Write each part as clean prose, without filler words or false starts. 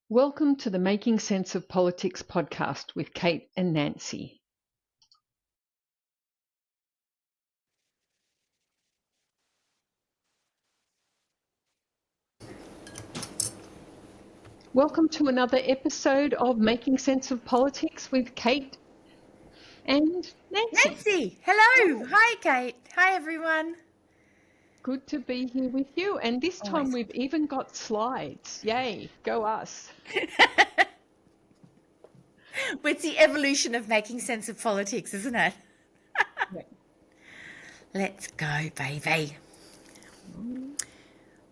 Welcome to the Making Sense of Politics podcast with Kate and Nancy. Welcome to another episode of Making Sense of Politics with Kate and Nancy. Nancy, hello. Hi, Kate. Hi, everyone. Good to be here with you. And this time Always. we've even got slides. Yay, go us. It's the evolution of making sense of politics, isn't it? Yeah. Let's go, baby.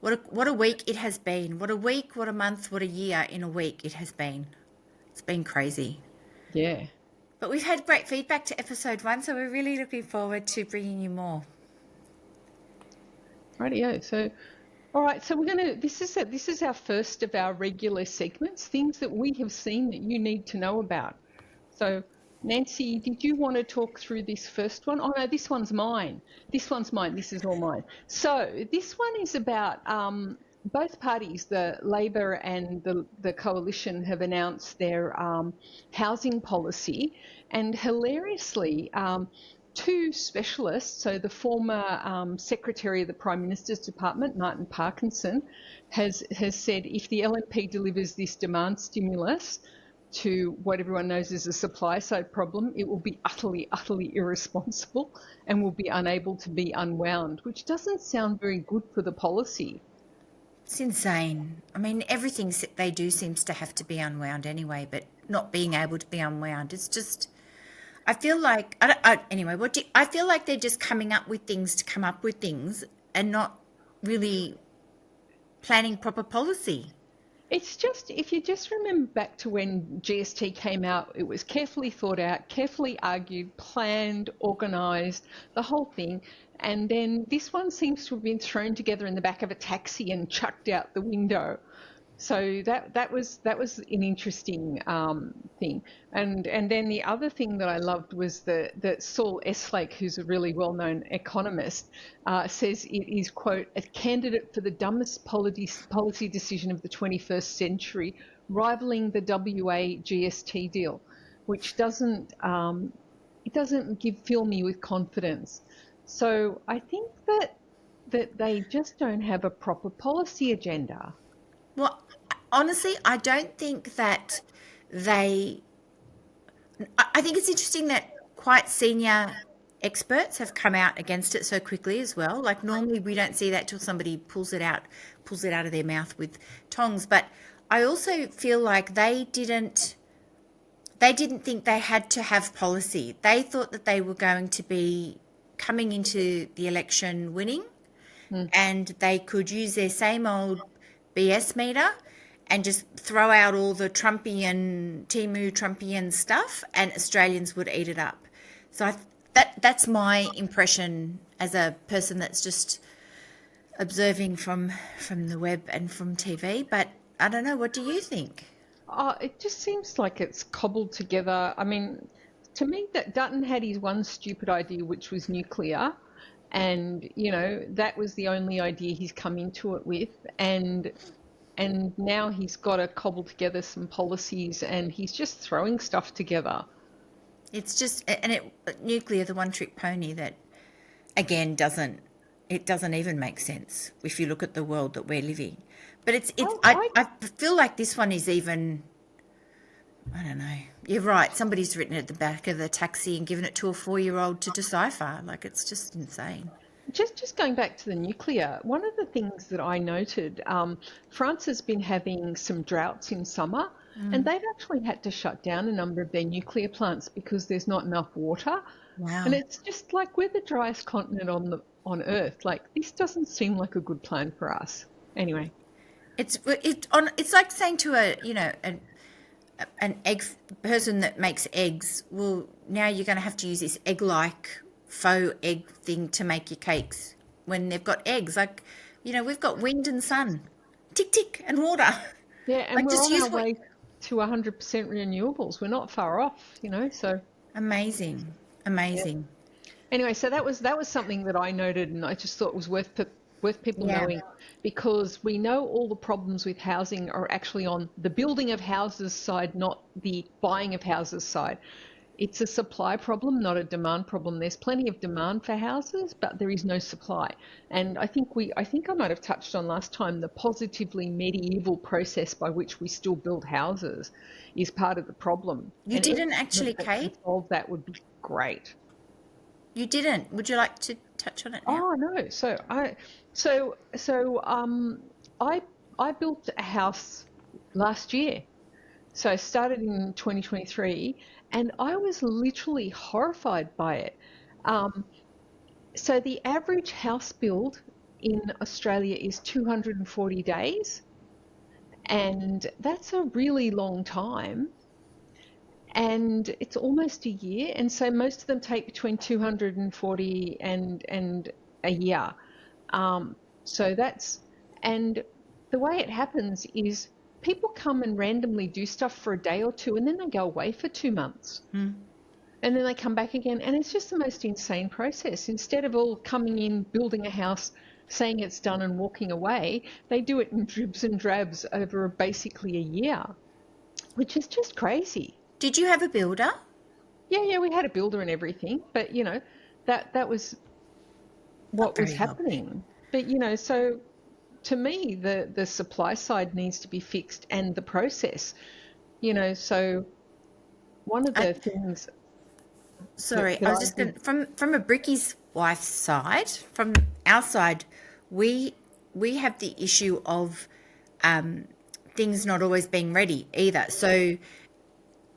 What a week it has been. What a week, what a month, what a year in a week it has been. It's been crazy. Yeah. But we've had great feedback to episode 1, so we're really looking forward to bringing you more. Rightio. So, all right. So this is our first of our regular segments, things that we have seen that you need to know about. So, Nancy, did you want to talk through this first one? Oh no, this one's mine. This is all mine. So this one is about both parties, the Labor and the Coalition, have announced their housing policy, and hilariously, two specialists, so the former Secretary of the Prime Minister's Department, Martin Parkinson, has said if the LNP delivers this demand stimulus to what everyone knows is a supply side problem, it will be utterly, utterly irresponsible and will be unable to be unwound, which doesn't sound very good for the policy. It's insane. I mean, everything they do seems to have to be unwound anyway, but not being able to be unwound, it's just... I feel like, I feel like they're just coming up with things to come up with things and not really planning proper policy. It's just, if you just remember back to when GST came out, it was carefully thought out, carefully argued, planned, organised, the whole thing. And then this one seems to have been thrown together in the back of a taxi and chucked out the window. So that was an interesting thing, and then the other thing that I loved was that Saul Eslake, who's a really well-known economist, says it is, quote, a candidate for the dumbest policy decision of the 21st century, rivaling the WA GST deal, which doesn't fill me with confidence. So I think that they just don't have a proper policy agenda. Well, honestly, I don't think that I think it's interesting that quite senior experts have come out against it so quickly as well. Like normally we don't see that till somebody pulls it out of their mouth with tongs. But I also feel like they didn't think they had to have policy. They thought that they were going to be coming into the election winning, and they could use their same old BS meter and just throw out all the Trumpian stuff, and Australians would eat it up. So that's my impression as a person that's just observing from the web and from TV. But I don't know. What do you think? It just seems like it's cobbled together. I mean, to me, that Dutton had his one stupid idea, which was nuclear, and that was the only idea he's come into it with, and now he's got to cobble together some policies, and he's just throwing stuff together. It's just, nuclear, the one-trick pony that, again, doesn't even make sense if you look at the world that we're living. But I feel like this one is even, I don't know. You're right. Somebody's written it at the back of the taxi and given it to a 4-year-old to decipher. Like, it's just insane. Just going back to the nuclear, one of the things that I noted, France has been having some droughts in summer, and they've actually had to shut down a number of their nuclear plants because there's not enough water. Wow. And it's just like, we're the driest continent on Earth. Like, this doesn't seem like a good plan for us. Anyway, it's like saying to an egg person that makes eggs, well, now you're going to have to use this egg-like faux egg thing to make your cakes when they've got eggs. Like, we've got wind and sun, tick tick, and water. Yeah, and like, we're on our way to 100% renewables. We're not far off, so amazing. Yeah. Anyway, so that was something that I noted, and I just thought was worth worth people Yeah. knowing, because we know all the problems with housing are actually on the building of houses side, not the buying of houses side. It's a supply problem, not a demand problem. There's plenty of demand for houses, but there is no supply. And I think I might have touched on last time, the positively medieval process by which we still build houses is part of the problem. You And any didn't actually, government that can Kate. solve that would be great. You didn't. Would you like to touch on it now? Oh no. So so I I built a house last year. So I started in 2023 and I was literally horrified by it. Um, so the average house build in Australia is 240 days, and that's a really long time. And it's almost a year, and so most of them take between 240 and a year. So that's, and the way it happens is people come and randomly do stuff for a day or two, and then they go away for 2 months. And then they come back again, and it's just the most insane process. Instead of all coming in, building a house, saying it's done, and walking away, they do it in dribs and drabs over basically a year, which is just crazy. Did you have a builder? Yeah, we had a builder and everything, but that was Not what was very helpful. happening. But so to me, the supply side needs to be fixed and the process. So one of I, the things sorry, that I was I just did. going from a Bricky's wife's side, from our side, we we have the issue of um, things not always being ready either. So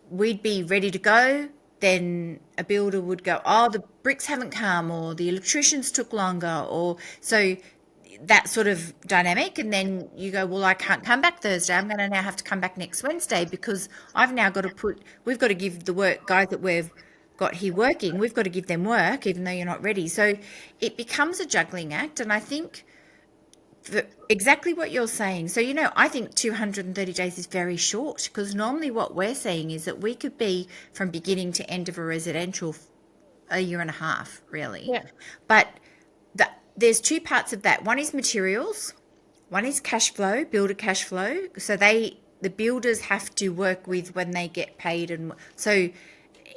we'd be ready to go, then a builder would go, oh, the bricks haven't come, or the electricians took longer, or so that sort of dynamic. And then you go, well, I can't come back Thursday. I'm going to now have to come back next Wednesday because I've now got to we've got to give the work guys that we've got here working, we've got to give them work even though you're not ready. So it becomes a juggling act. And I think exactly what you're saying. So, I think 230 days is very short because normally what we're saying is that we could be from beginning to end of a residential a year and a half, really. Yeah. But there's two parts of that. One is materials, one is cash flow, builder cash flow. So the builders have to work with when they get paid, and so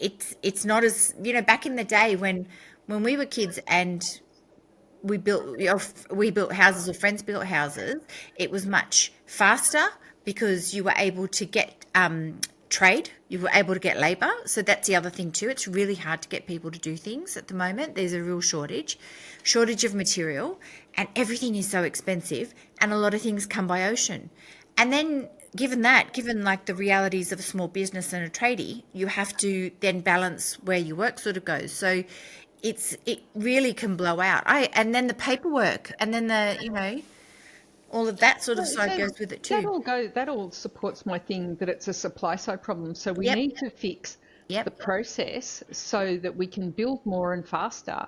it's not as back in the day when we were kids and we built houses or friends built houses, it was much faster because you were able to get trade, you were able to get labor. So that's the other thing too. It's really hard to get people to do things at the moment. There's a real shortage of material, and everything is so expensive, and a lot of things come by ocean. And then given like the realities of a small business and a tradie, you have to then balance where your work sort of goes. So it really can blow out. And then the paperwork, and then all of that sort of side So goes with it too. that all supports my thing that it's a supply side problem. So we Yep, need to fix the yep, process so that we can build more and faster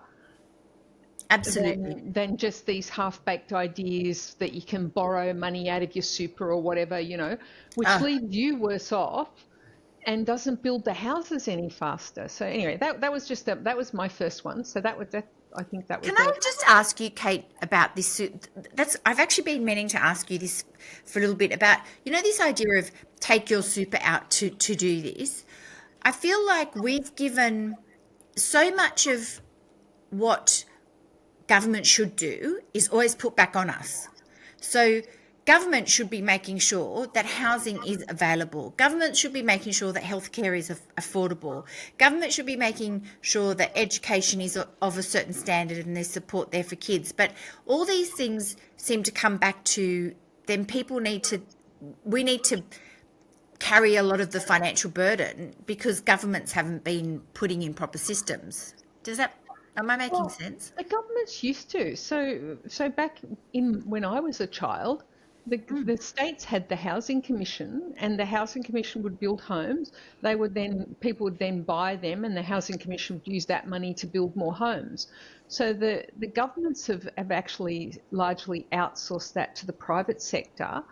absolutely. than just these half-baked ideas that you can borrow money out of your super or whatever, which Oh, leaves you worse off and doesn't build the houses any faster. So anyway, that was that was my first one. So that I think that can was I a just ask you, Kate, about this? That's I've actually been meaning to ask you this for a little bit about this idea of take your super out to do this. I feel like we've given so much of what government should do is always put back on us. So government should be making sure that housing is available. Government should be making sure that healthcare is affordable. Government should be making sure that education is of a certain standard and there's support there for kids. But all these things seem to come back to then we need to carry a lot of the financial burden because governments haven't been putting in proper systems. Am I making well, sense? the governments used to. So back in when I was a child, the states had the housing commission, and the housing commission would build homes. People would then buy them, and the housing commission would use that money to build more homes. So the governments have actually largely outsourced that to the private sector,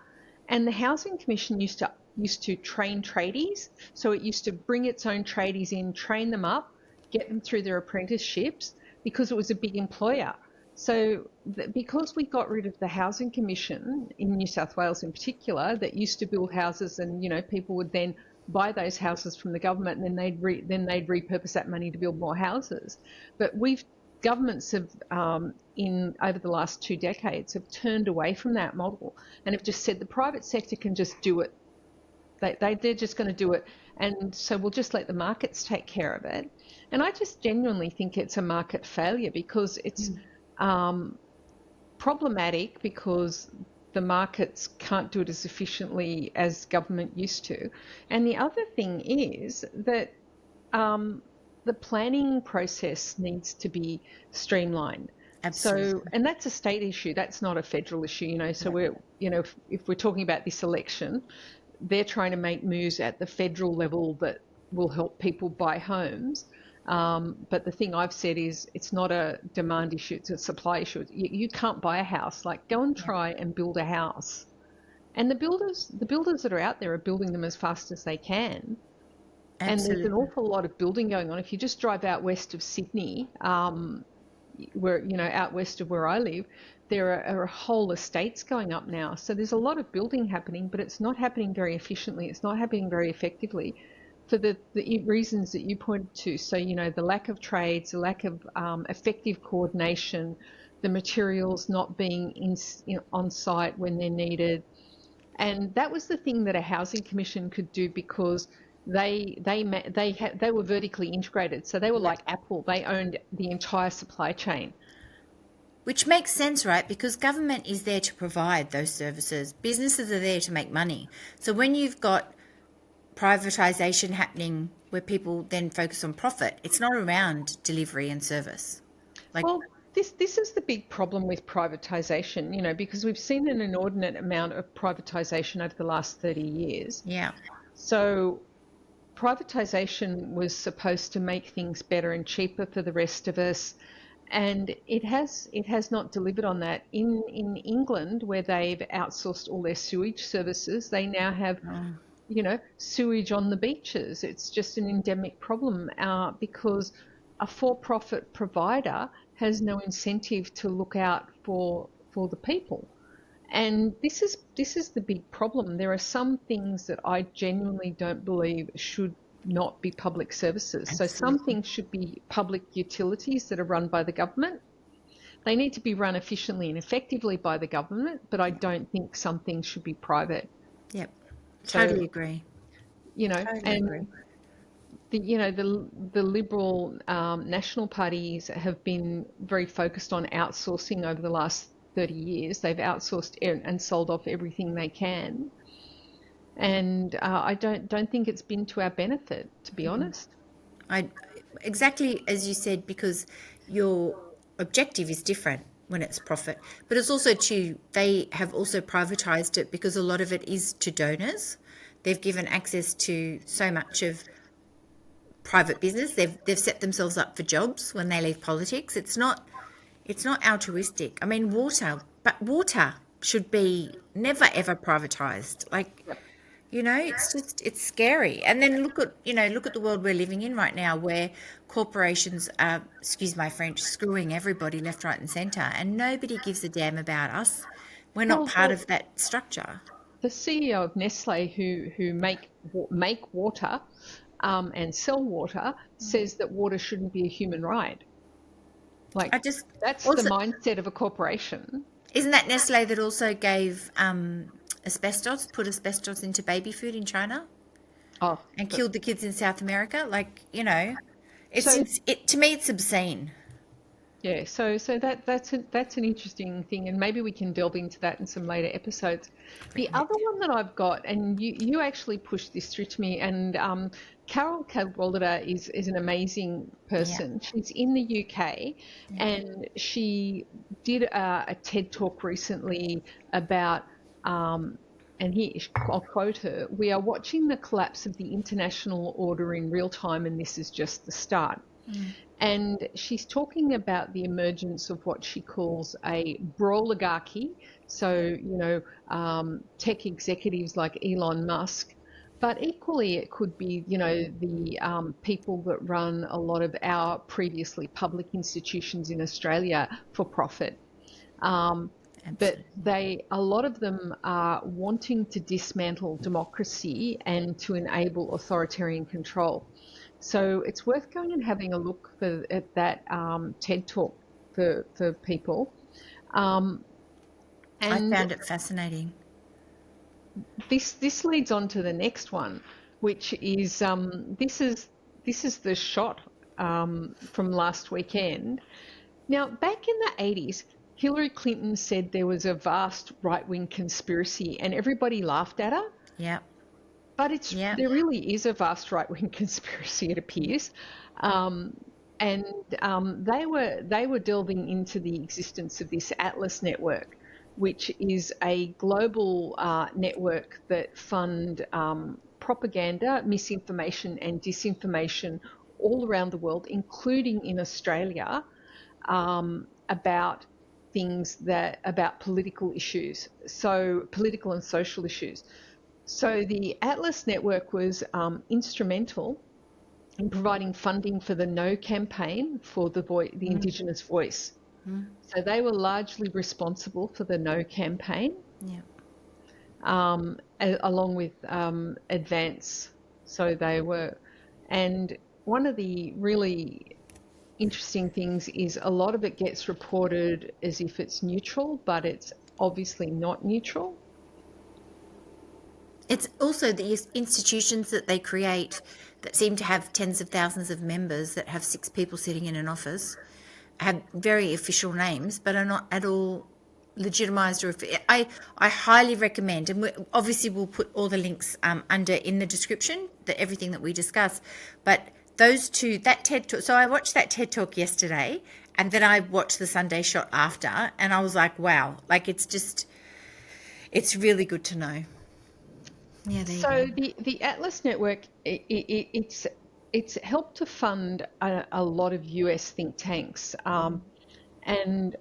and the housing commission used to train tradies. So it used to bring its own tradies in, train them up, get them through their apprenticeships because it was a big employer. So because we got rid of the Housing Commission in New South Wales in particular, that used to build houses, and people would then buy those houses from the government, and then they'd repurpose that money to build more houses. But governments have in over the last 2 decades have turned away from that model and have just said the private sector can just do it. They're just going to do it, and so we'll just let the markets take care of it. And I just genuinely think it's a market failure because it's problematic because the markets can't do it as efficiently as government used to. And the other thing is that the planning process needs to be streamlined. Absolutely. So, and that's a state issue. That's not a federal issue, So if we're talking about this election, they're trying to make moves at the federal level that will help people buy homes. But the thing I've said is it's not a demand issue, it's a supply issue. You can't buy a house. Like, go and try and build a house. And the builders that are out there are building them as fast as they can. Absolutely. And there's an awful lot of building going on. If you just drive out west of Sydney, where out west of where I live, there are whole estates going up now. So there's a lot of building happening, but it's not happening very efficiently. It's not happening very effectively for the reasons that you pointed to. So, the lack of trades, the lack of effective coordination, the materials not being on site when they're needed. And that was the thing that a housing commission could do because they were vertically integrated. So they were like Apple. They owned the entire supply chain. Which makes sense, right? Because government is there to provide those services. Businesses are there to make money. So when you've got privatization happening where people then focus on profit, it's not around delivery and service. Well, this is the big problem with privatization, because we've seen an inordinate amount of privatization over the last 30 years. Yeah. So privatization was supposed to make things better and cheaper for the rest of us. And it has not delivered on that. In England, where they've outsourced all their sewage services, they now have sewage on the beaches. It's just an endemic problem because a for-profit provider has no incentive to look out for the people. And this is the big problem. There are some things that I genuinely don't believe should not be public services. Absolutely. So some things should be public utilities that are run by the government. They need to be run efficiently and effectively by the government, but I don't think some things should be private. Yep. Totally agree. And the Liberal national parties have been very focused on outsourcing over the last 30 years. They've outsourced and sold off everything they can. And I don't think it's been to our benefit, to be honest. Exactly as you said, because your objective is different when it's profit, but it's also they have also privatized it because a lot of it is to donors. They've given access to so much of private business. They've set themselves up for jobs when they leave politics. It's not altruistic. I mean, water should be never ever privatized. It's scary. And then look at the world we're living in right now, where corporations are, excuse my French, screwing everybody left, right, and centre, and nobody gives a damn about us. We're not part of that structure. The CEO of Nestle, who make water and sell water, says that water shouldn't be a human right. That's the mindset of a corporation. Isn't that Nestle that also gave put asbestos into baby food in China? And killed the kids in South America? To me it's obscene. Yeah, so that's an interesting thing, and maybe we can delve into that in some later episodes. The other one that I've got, and you actually pushed this through to me, and Carol Cadwalder is an amazing person. Yeah. She's in the UK, and she did a TED talk recently about, and here I'll quote her: "We are watching the collapse of the international order in real time, and this is just the start." And she's talking about the emergence of what she calls a brawligarchy. So, tech executives like Elon Musk But equally, it could be, the people that run a lot of our previously public institutions in Australia for profit. But Absolutely. a lot of them are wanting to dismantle democracy and to enable authoritarian control. So it's worth going and having a look at that TED talk for people. Um, I and found it fascinating. this leads on to the next one, which is this is the shot from last weekend. Now, back in the 80s, Hillary Clinton said there was a vast right-wing conspiracy, and everybody laughed at her. Yeah. But Yeah. there really is a vast right-wing conspiracy, it appears. Um, and they were delving into the existence of this Atlas network, which is a global network that fund propaganda, misinformation, and disinformation all around the world, including in Australia, about about political issues, so political and social issues. So the Atlas network was instrumental in providing funding for the No campaign for the Indigenous voice. So they were largely responsible for the No campaign, Yeah. along with Advance. So they were, and one of the really interesting things is a lot of it gets reported as if it's neutral, but it's obviously not neutral. It's also the institutions that they create that seem to have tens of thousands of members that have 6 people sitting in an office, have very official names, but are not at all legitimized or I highly recommend, and obviously we'll put all the links under in the description, everything that we discuss, but those two, that TED talk, so I watched that TED talk yesterday and then I watched the Sunday shot after and I was like, wow, like it's really good to know. Yeah, there you So go. the Atlas network, it's helped to fund a lot of US think tanks. And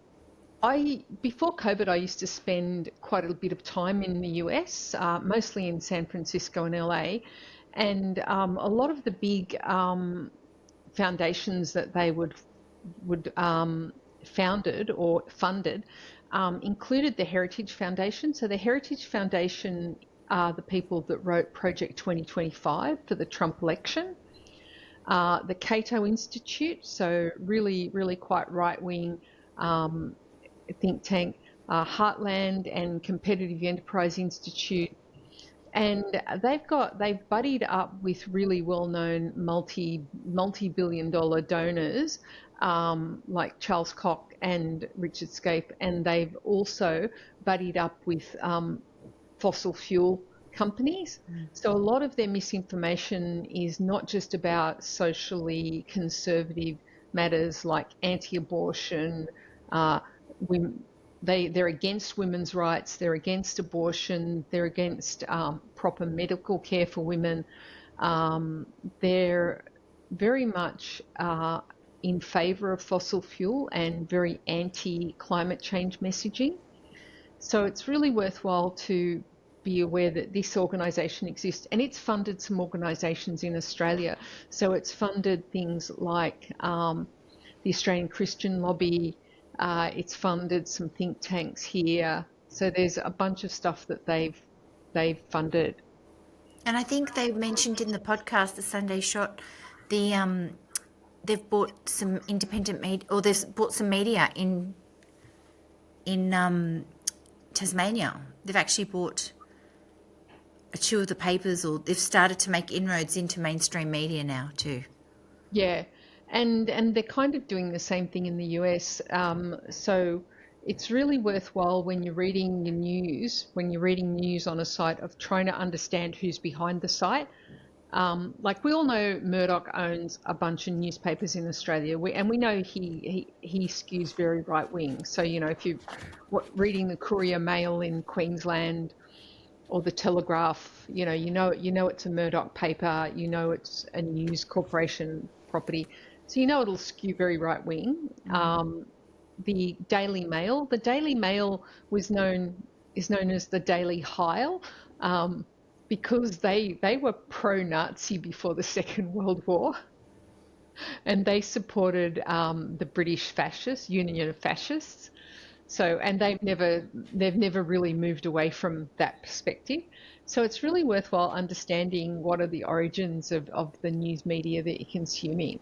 before COVID, I used to spend quite a bit of time in the US, mostly in San Francisco and LA. And a lot of the big foundations that they would founded or funded included the Heritage Foundation. So the Heritage Foundation are the people that wrote Project 2025 for the Trump election. The Cato Institute, so really quite right-wing think tank. Heartland and Competitive Enterprise Institute, and they've buddied up with really well-known multi-billion-dollar donors like Charles Koch and Richard Scape, and they've also buddied up with fossil fuel companies. So a lot of their misinformation is not just about socially conservative matters like anti-abortion. Uh, they're against women's rights. They're against abortion. They're against proper medical care for women. They're very much in favour of fossil fuel and very anti-climate change messaging. So it's really worthwhile to be aware that this organisation exists, and it's funded some organisations in Australia. So it's funded things like the Australian Christian Lobby. It's funded some think tanks here. So there's a bunch of stuff that they've funded. And I think they mentioned in the podcast, the Sunday shot, the they've bought some independent media, or they've bought some media in Tasmania. They've actually bought 2 of the papers, or they've started to make inroads into mainstream media now too. Yeah, and they're kind of doing the same thing in the US. So it's really worthwhile when you're reading your news, when you're reading news on a site, of trying to understand who's behind the site. Like we all know Murdoch owns a bunch of newspapers in Australia, and we know he skews very right wing. So if you're reading the Courier Mail in Queensland or the Telegraph, you know it's a Murdoch paper, it's a News Corporation property, so it'll skew very right wing. The Daily Mail is known as the Daily Heil. because they were pro-Nazi before the Second World War, and they supported the British fascists, Union of Fascists. So, and they've never really moved away from that perspective. So it's really worthwhile understanding what are the origins of the news media that you're consuming.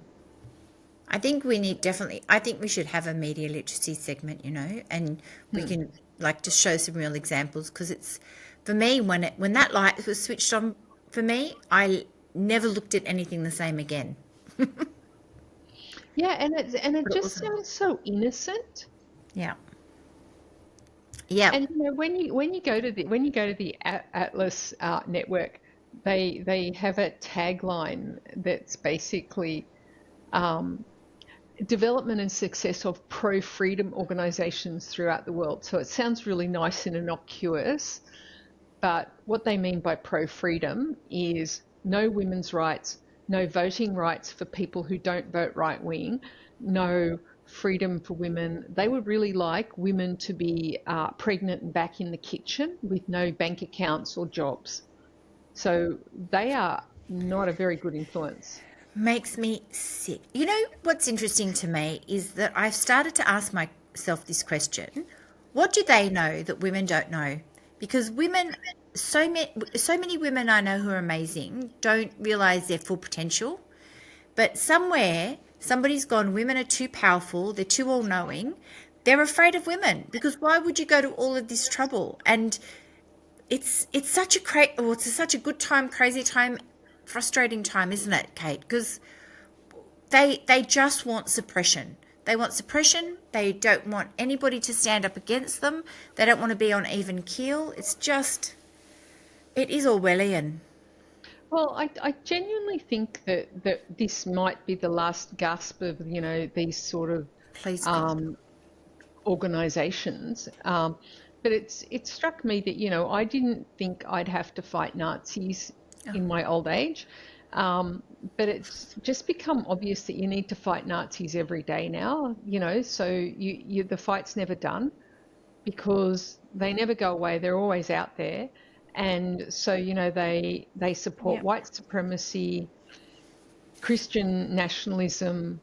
I think I think we should have a media literacy segment, and we can like just show some real examples because it's for me when that light was switched on for me, I never looked at anything the same again. Yeah, and it But it just wasn't. sounds so innocent. Yeah. Yeah. And when you go to the Atlas network, they have a tagline that's basically um, development and success of pro-freedom organizations throughout the world. So it sounds really nice and innocuous, but what they mean by pro-freedom is no women's rights, no voting rights for people who don't vote right wing, no freedom for women. They would really like women to be pregnant and back in the kitchen with no bank accounts or jobs. So they are not a very good influence. Makes me sick. You know what's interesting to me is that I've started to ask myself this question: what do they know that women don't know? Because so many women I know who are amazing don't realize their full potential. But somewhere somebody's gone, women are too powerful, they're too all knowing. They're afraid of women because why would you go to all of this trouble? And it's such a good time, crazy time, frustrating time, isn't it, Kate? Because they just want suppression. They want suppression. They don't want anybody to stand up against them. They don't want to be on even keel. It is Orwellian. Well, I genuinely think that this might be the last gasp of, these sort of Please God. um, organizations. But it struck me that, I didn't think I'd have to fight Nazis Oh, in my old age. But it's just become obvious that you need to fight Nazis every day now, so the fight's never done because they never go away. They're always out there. And so, they support yeah. white supremacy, Christian nationalism,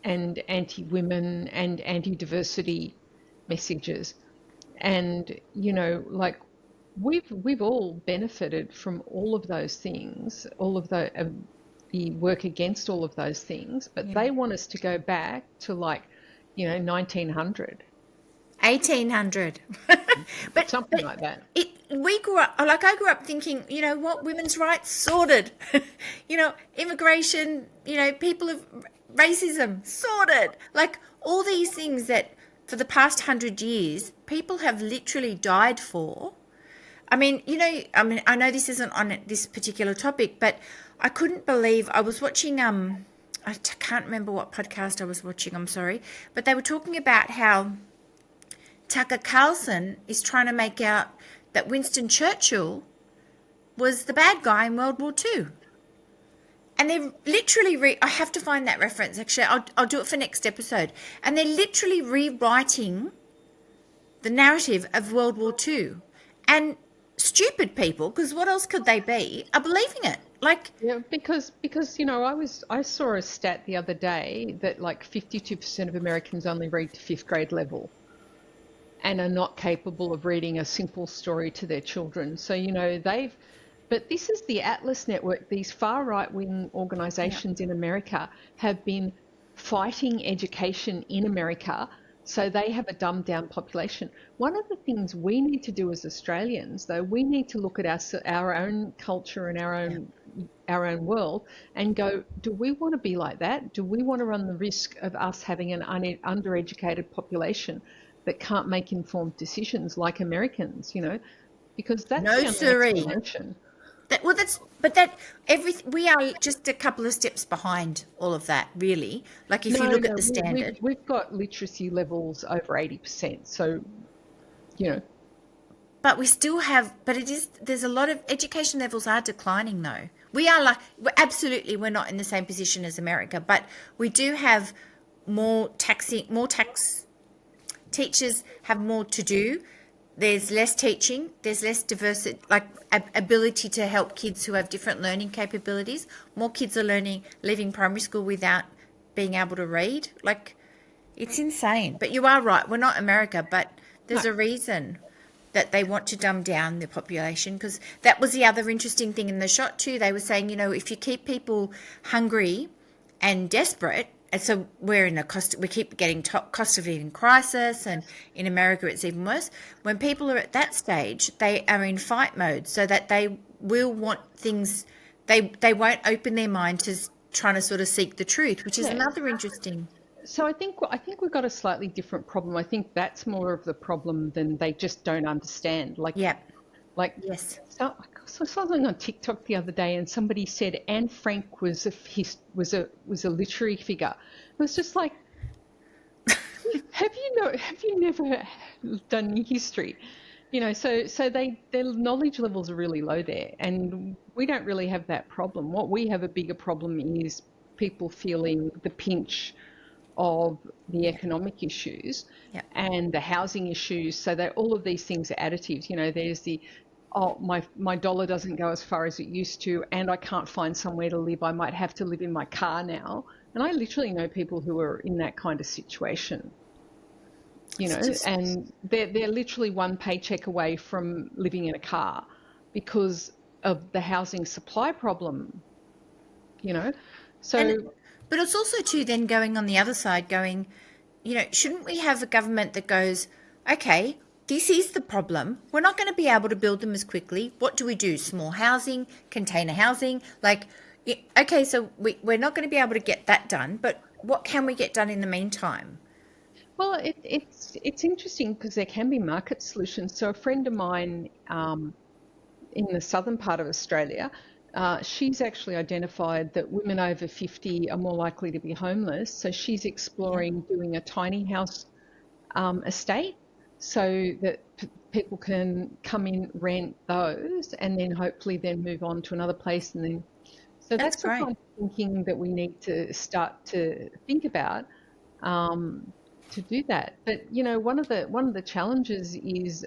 and anti-women and anti-diversity messages. And, like we've all benefited from all of those things, all of the work against all of those things, but Yeah. they want us to go back to 1900, 1800. but something like that. we grew up like I grew up thinking, what, women's rights sorted. Immigration, people of racism sorted. Like all these things that for the past 100 years people have literally died for. I know this isn't on this particular topic, but I couldn't believe I was watching I can't remember what podcast I was watching, I'm sorry, but they were talking about how Tucker Carlson is trying to make out that Winston Churchill was the bad guy in World War II. And they're literally, I have to find that reference, actually. I'll do it for next episode. And they're literally rewriting the narrative of World War II. And stupid people, because what else could they be, are believing it. Like, Yeah, because I saw a stat the other day that 52% of Americans only read to fifth grade level and are not capable of reading a simple story to their children. So, but this is the Atlas Network. These far right wing yeah, organizations in America have been fighting education in America. So they have a dumbed down population. One of the things we need to do as Australians, though, we need to look at our own culture and yeah. our own world and go, do we want to be like that? Do we want to run the risk of us having an undereducated population that can't make informed decisions like Americans, because that's No the only siree. explanation. We are just a couple of steps behind all of that, really. Like if you No, look at no, the standard. we've got literacy levels over 80%. So, you know, But we still have, but there's a lot of education levels are declining though. We're not in the same position as America, but we do have more tax, teachers have more to do. there's less teaching, there's less diversity, like ability to help kids who have different learning capabilities. More kids are leaving primary school without being able to read. Like, it's insane. But you are right, we're not America, but there's No. a reason that they want to dumb down the population, because that was the other interesting thing in the shot too. They were saying, if you keep people hungry and desperate, and so we're in we keep getting cost of living crisis, and in America it's even worse. When people are at that stage, they are in fight mode, so that they will want things. They won't open their mind to trying to sort of seek the truth, which is Yeah. another interesting. So I think we've got a slightly different problem. I think that's more of the problem than they just don't understand. Yeah. Like Yes. so I saw something on TikTok the other day, and somebody said Anne Frank was a literary figure. It was just like, have you never done history? So their knowledge levels are really low there, and we don't really have that problem. What we have a bigger problem is people feeling the pinch of the Yeah. economic issues Yeah. and the housing issues, so that all of these things are additives. There's the, oh, my dollar doesn't go as far as it used to, and I can't find somewhere to live. I might have to live in my car now. And I literally know people who are in that kind of situation, It's just. and they're literally one paycheck away from living in a car because of the housing supply problem, you know. And So but it's also too then going on the other side, going, shouldn't we have a government that goes, okay, this is the problem. We're not going to be able to build them as quickly. What do we do? Small housing, container housing, like, okay, so we're not going to be able to get that done, but what can we get done in the meantime? well, it's interesting because there can be market solutions. So a friend of mine in the southern part of Australia, she's actually identified that women over 50 are more likely to be homeless. So she's Yeah, exploring doing a tiny house estate, so that people can come in, rent those, and then hopefully then move on to another place. And then, so that's that's the great. kind of thinking that we need to start to think about, to do that. But one of the challenges is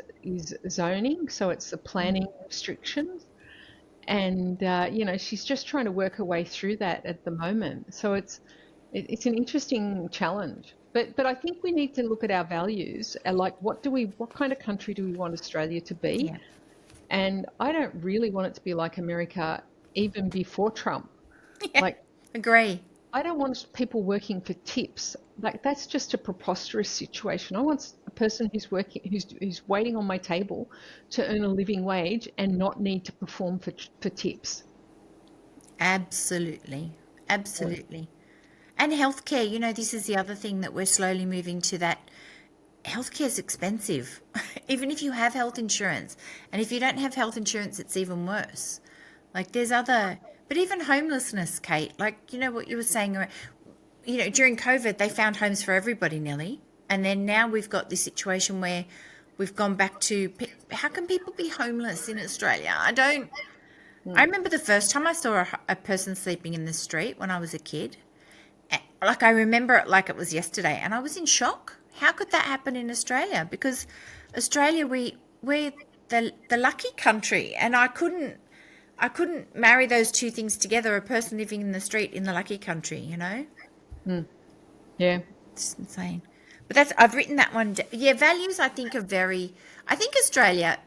zoning, so it's the Mm. planning restrictions, and she's just trying to work her way through that at the moment. So it's an interesting challenge. But I think we need to look at our values, and like what kind of country do we want Australia to be? Yeah, And I don't really want it to be like America even before Trump. yeah, Like, agree. I don't want people working for tips. Like, that's just a preposterous situation. I want a person who's waiting on my table to earn a living wage and not need to perform for tips. Absolutely, Yeah. absolutely. And healthcare, this is the other thing that we're slowly moving to, that healthcare is expensive, even if you have health insurance. And if you don't have health insurance, it's even worse. Like, there's other, but even homelessness, Kate, like, what you were saying, during COVID, they found homes for everybody nearly. And then now we've got this situation where we've gone back to, how can people be homeless in Australia? I Mm. remember the first time I saw a person sleeping in the street when I was a kid. Like, I remember it like it was yesterday, and I was in shock. How could that happen in Australia? Because Australia, we're the lucky country, and I couldn't marry those two things together. A person living in the street in the lucky country, Mm. Yeah. it's insane. But I've written that one. Yeah, values I think are very. I think Australia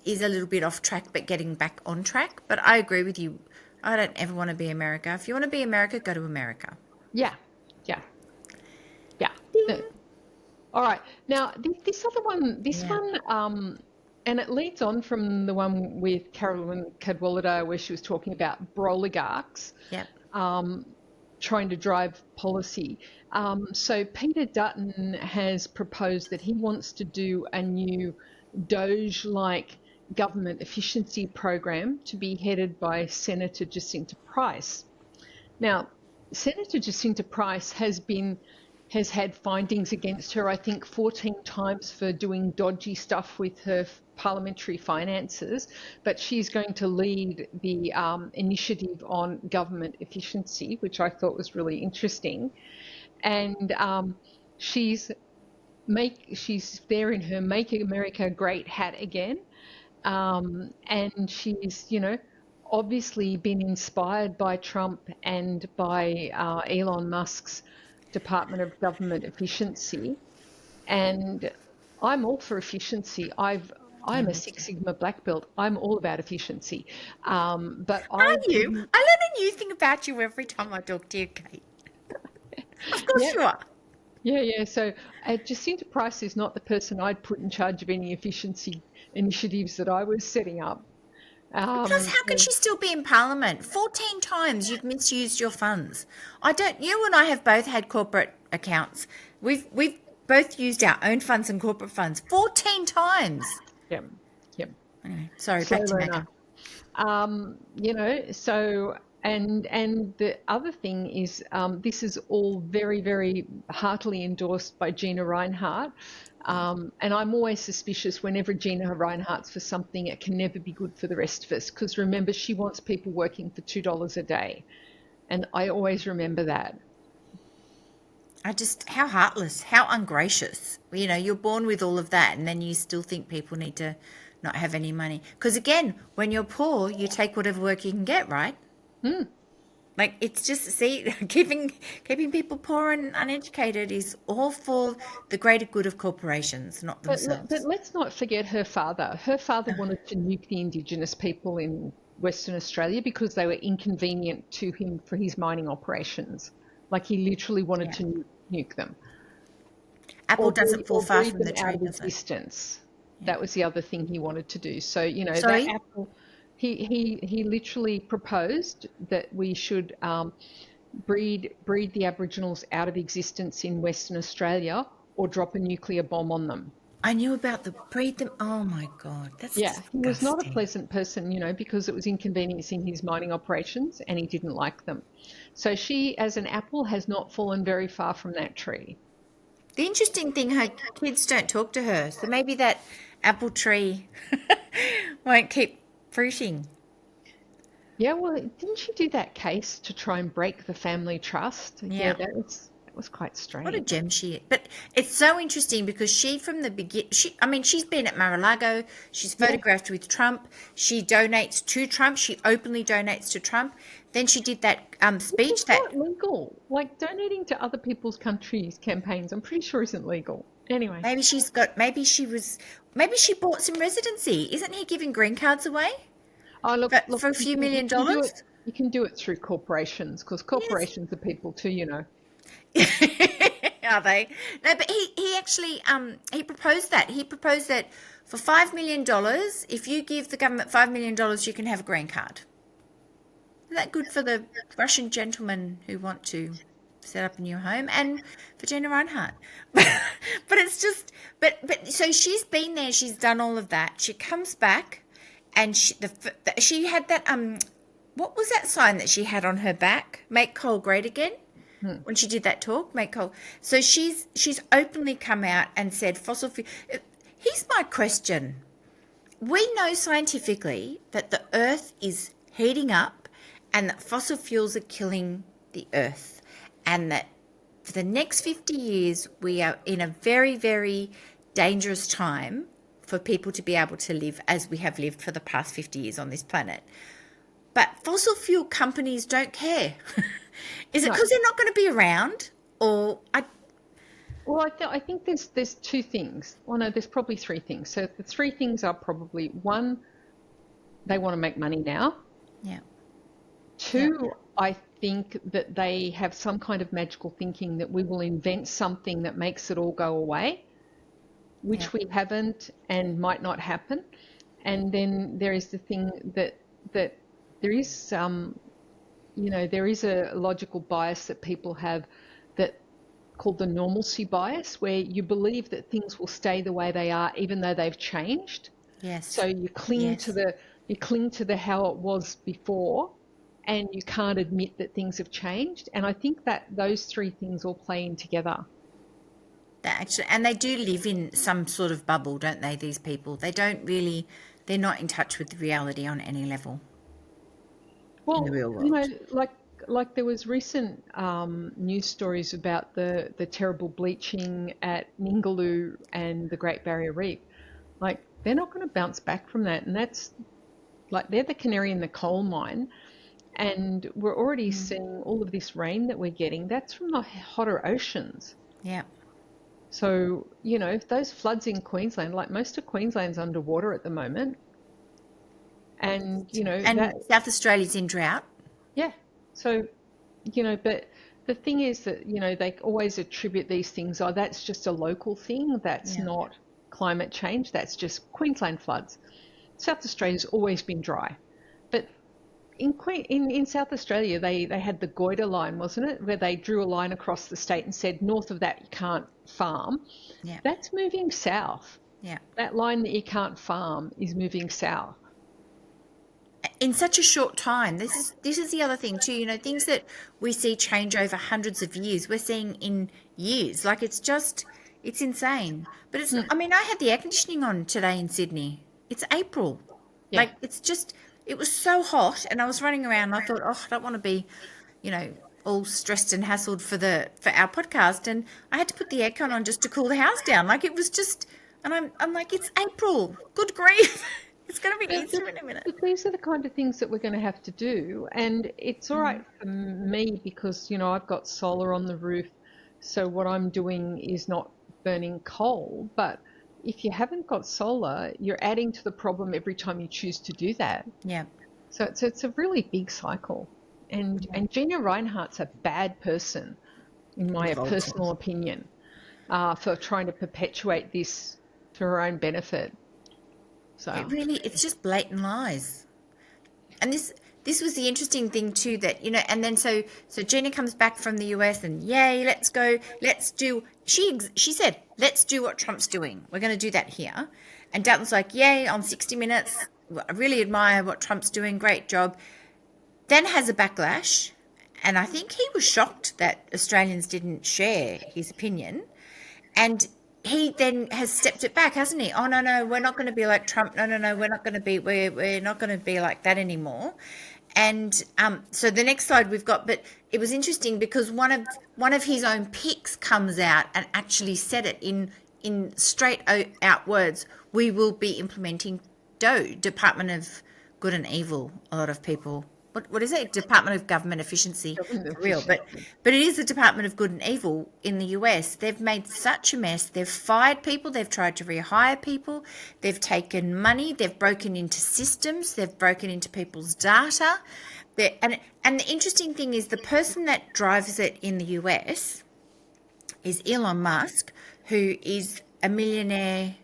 is a little bit off track, but getting back on track. But I agree with you. I don't ever want to be America. If you want to be America, go to America. Yeah. Yeah. Yeah. All right. Now, this other one, Yeah. and it leads on from the one with Carolyn Cadwallader, where she was talking about oligarchs Yep. um, trying to drive policy. So Peter Dutton has proposed that he wants to do a new Doge-like government efficiency program to be headed by Senator Jacinta Price. Now, Senator Jacinta Price has had findings against her, I think, 14 times for doing dodgy stuff with her parliamentary finances, but she's going to lead the initiative on government efficiency, which I thought was really interesting. And she's she's there in her Make America Great hat again. And she's, obviously been inspired by Trump and by Elon Musk's Department of Government Efficiency. And I'm all for efficiency. Yeah, I'm a me Six too. Sigma black belt. I'm all about efficiency. But I Are you? didn't, I learn a new thing about you every time I talk to you, Kate. Of course yeah, you are. yeah. So Jacinta Price is not the person I'd put in charge of any efficiency initiatives that I was setting up. Plus, how can So, she still be in Parliament? 14 times you've misused your funds. I don't. You and I have both had corporate accounts. We've both used our own funds and corporate funds 14 times. yeah, yeah. Anyway, sorry, Slow back to Maggie. learner. So and the other thing is, this is all very, very heartily endorsed by Gina Reinhardt. And I'm always suspicious whenever Gina Reinhardt's for something, it can never be good for the rest of us. Because remember, she wants people working for $2 a day. And I always remember that. How heartless, how ungracious. You're born with all of that, and then you still think people need to not have any money. Because again, when you're poor, you take whatever work you can get, right? Hmm. Like, it's just, see, keeping people poor and uneducated is all for the greater good of corporations, not But themselves. let's not forget her father. Her father wanted to nuke the Indigenous people in Western Australia because they were inconvenient to him for his mining operations. Like he literally wanted Yeah. to nuke them Apple doesn't fall or far breed from them the out tree, of does it? existence. Yeah. That was the other thing he wanted to do. So, that Sorry? apple, he literally proposed that we should breed the Aboriginals out of existence in Western Australia or drop a nuclear bomb on them. I knew about the breed them. Oh my God, that's Yeah, he was not a disgusting. pleasant person, because it was inconveniencing his mining operations and he didn't like them. So she, as an apple, has not fallen very far from that tree. The interesting thing, her kids don't talk to her, so maybe that apple tree won't keep fruiting. Yeah, well, didn't she do that case to try and break the family trust? Yeah, Yeah. that was quite What a strange. gem she is. But it's so interesting because she, from the I mean, she's been at Mar-a-Lago. She's Yeah, photographed with Trump. She donates to Trump. She openly donates to Trump. Then she did that which speech is that not legal. Like donating to other people's countries' campaigns, I'm pretty sure isn't legal. Anyway, maybe she bought some residency. Isn't he giving green cards away oh look, for a few million dollars? you can do it through corporations because Yes. corporations are people too. Are they? No, but he actually he proposed that. He proposed that for $5 million, if you give the government $5 million, you can have a green card. Isn't that good for the Russian gentlemen who want to set up a new home and for Gina Reinhardt? But it's just, but so she's been there. She's done all of that. She comes back, and she had that what was that sign that she had on her back? Make coal great again. Hmm. When she did that talk, make coal. So she's openly come out and said fossil fuel. Here's my question: we know scientifically that the Earth is heating up, and that fossil fuels are killing the Earth, and that for the next 50 years we are in a very, very dangerous time for people to be able to live as we have lived for the past 50 years on this planet. But fossil fuel companies don't care. Is it No. because they're not going to be around? Or Well, I think there's two things. Well, no, there's probably three things. So the three things are probably one, they want to make money now. yeah, yeah, Two, I think that they have some kind of magical thinking that we will invent something that makes it all go away, yeah, which we haven't and might not happen. And then there is the thing that there is there is a logical bias that people have that called the normalcy bias, where you believe that things will stay the way they are even though they've changed. So yes, you cling to yes. the how it was before, and you can't admit that things have changed. And I think that those three things all play in together. And they do live in some sort of bubble, don't they? These people, they're not in touch with reality on any level in the Well, real world. like like there was recent news stories about the terrible bleaching at Ningaloo and the Great Barrier Reef. Like they're not going to bounce back from that, and that's like they're the canary in the coal mine. And we're already seeing all of this rain that we're getting. That's from the hotter oceans. Yeah. So, you know, if those floods in Queensland, like most of Queensland's underwater at the moment, and, you know, And that, South Australia's in drought. yeah. So, you know, but the thing is that, you know, they always attribute these things, oh, that's just a local thing. That's Yeah. not climate change. That's just Queensland floods. South Australia's always been dry. But in South Australia, they had the Goiter line, wasn't it? Where they drew a line across the state and said, north of that, you can't farm. Yeah. That's moving south. Yeah. That line that you can't farm is moving south. In such a short time. This is the other thing too, you know, things that we see change over hundreds of years, we're seeing in years. Like it's insane. But it's I mean, I had the air conditioning on today in Sydney. It's April. Yeah. Like it was so hot and I was running around and I thought, oh, I don't want to be, you know, all stressed and hassled for our podcast, and I had to put the aircon on just to cool the house down. Like it was just, and I'm like, it's April. Good grief. It's going to be Easter in a minute. But these are the kind of things that we're going to have to do. And it's all right for me because, you know, I've got solar on the roof. So what I'm doing is not burning coal. But if you haven't got solar, you're adding to the problem every time you choose to do that. Yeah. So it's a really big cycle. And Gina Rinehart's a bad person, in my personal opinion, for trying to perpetuate this for her own benefit. So It's just blatant lies. And this was the interesting thing too, that, you know, and then so Gina comes back from the US and yay, let's go, let's do, she said, let's do what Trump's doing. We're going to do that here. And Dutton's like, yay, on 60 Minutes, I really admire what Trump's doing, great job. Then has a backlash, and I think he was shocked that Australians didn't share his opinion. And he then has stepped it back, hasn't he? Oh no, we're not going to be like Trump. No, we're not going to be. We're not going to be like that anymore. And so the next slide we've got, but it was interesting because one of his own picks comes out and actually said it in straight out words. We will be implementing DOE, Department of Good and Evil. A lot of people. What is it? Department of Government Efficiency. Real, but it is the Department of Good and Evil in the US. They've made such a mess. They've fired people. They've tried to rehire people. They've taken money. They've broken into systems. They've broken into people's data. And the interesting thing is the person that drives it in the US is Elon Musk, who is a millionaire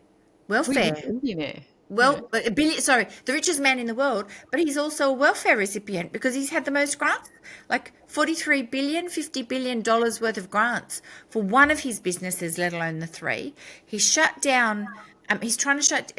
welfare. billionaire. Well, the richest man in the world, but he's also a welfare recipient because he's had the most grants, like $43 billion, $50 billion worth of grants for one of his businesses, let alone the three. He's shut down, he's trying to shut,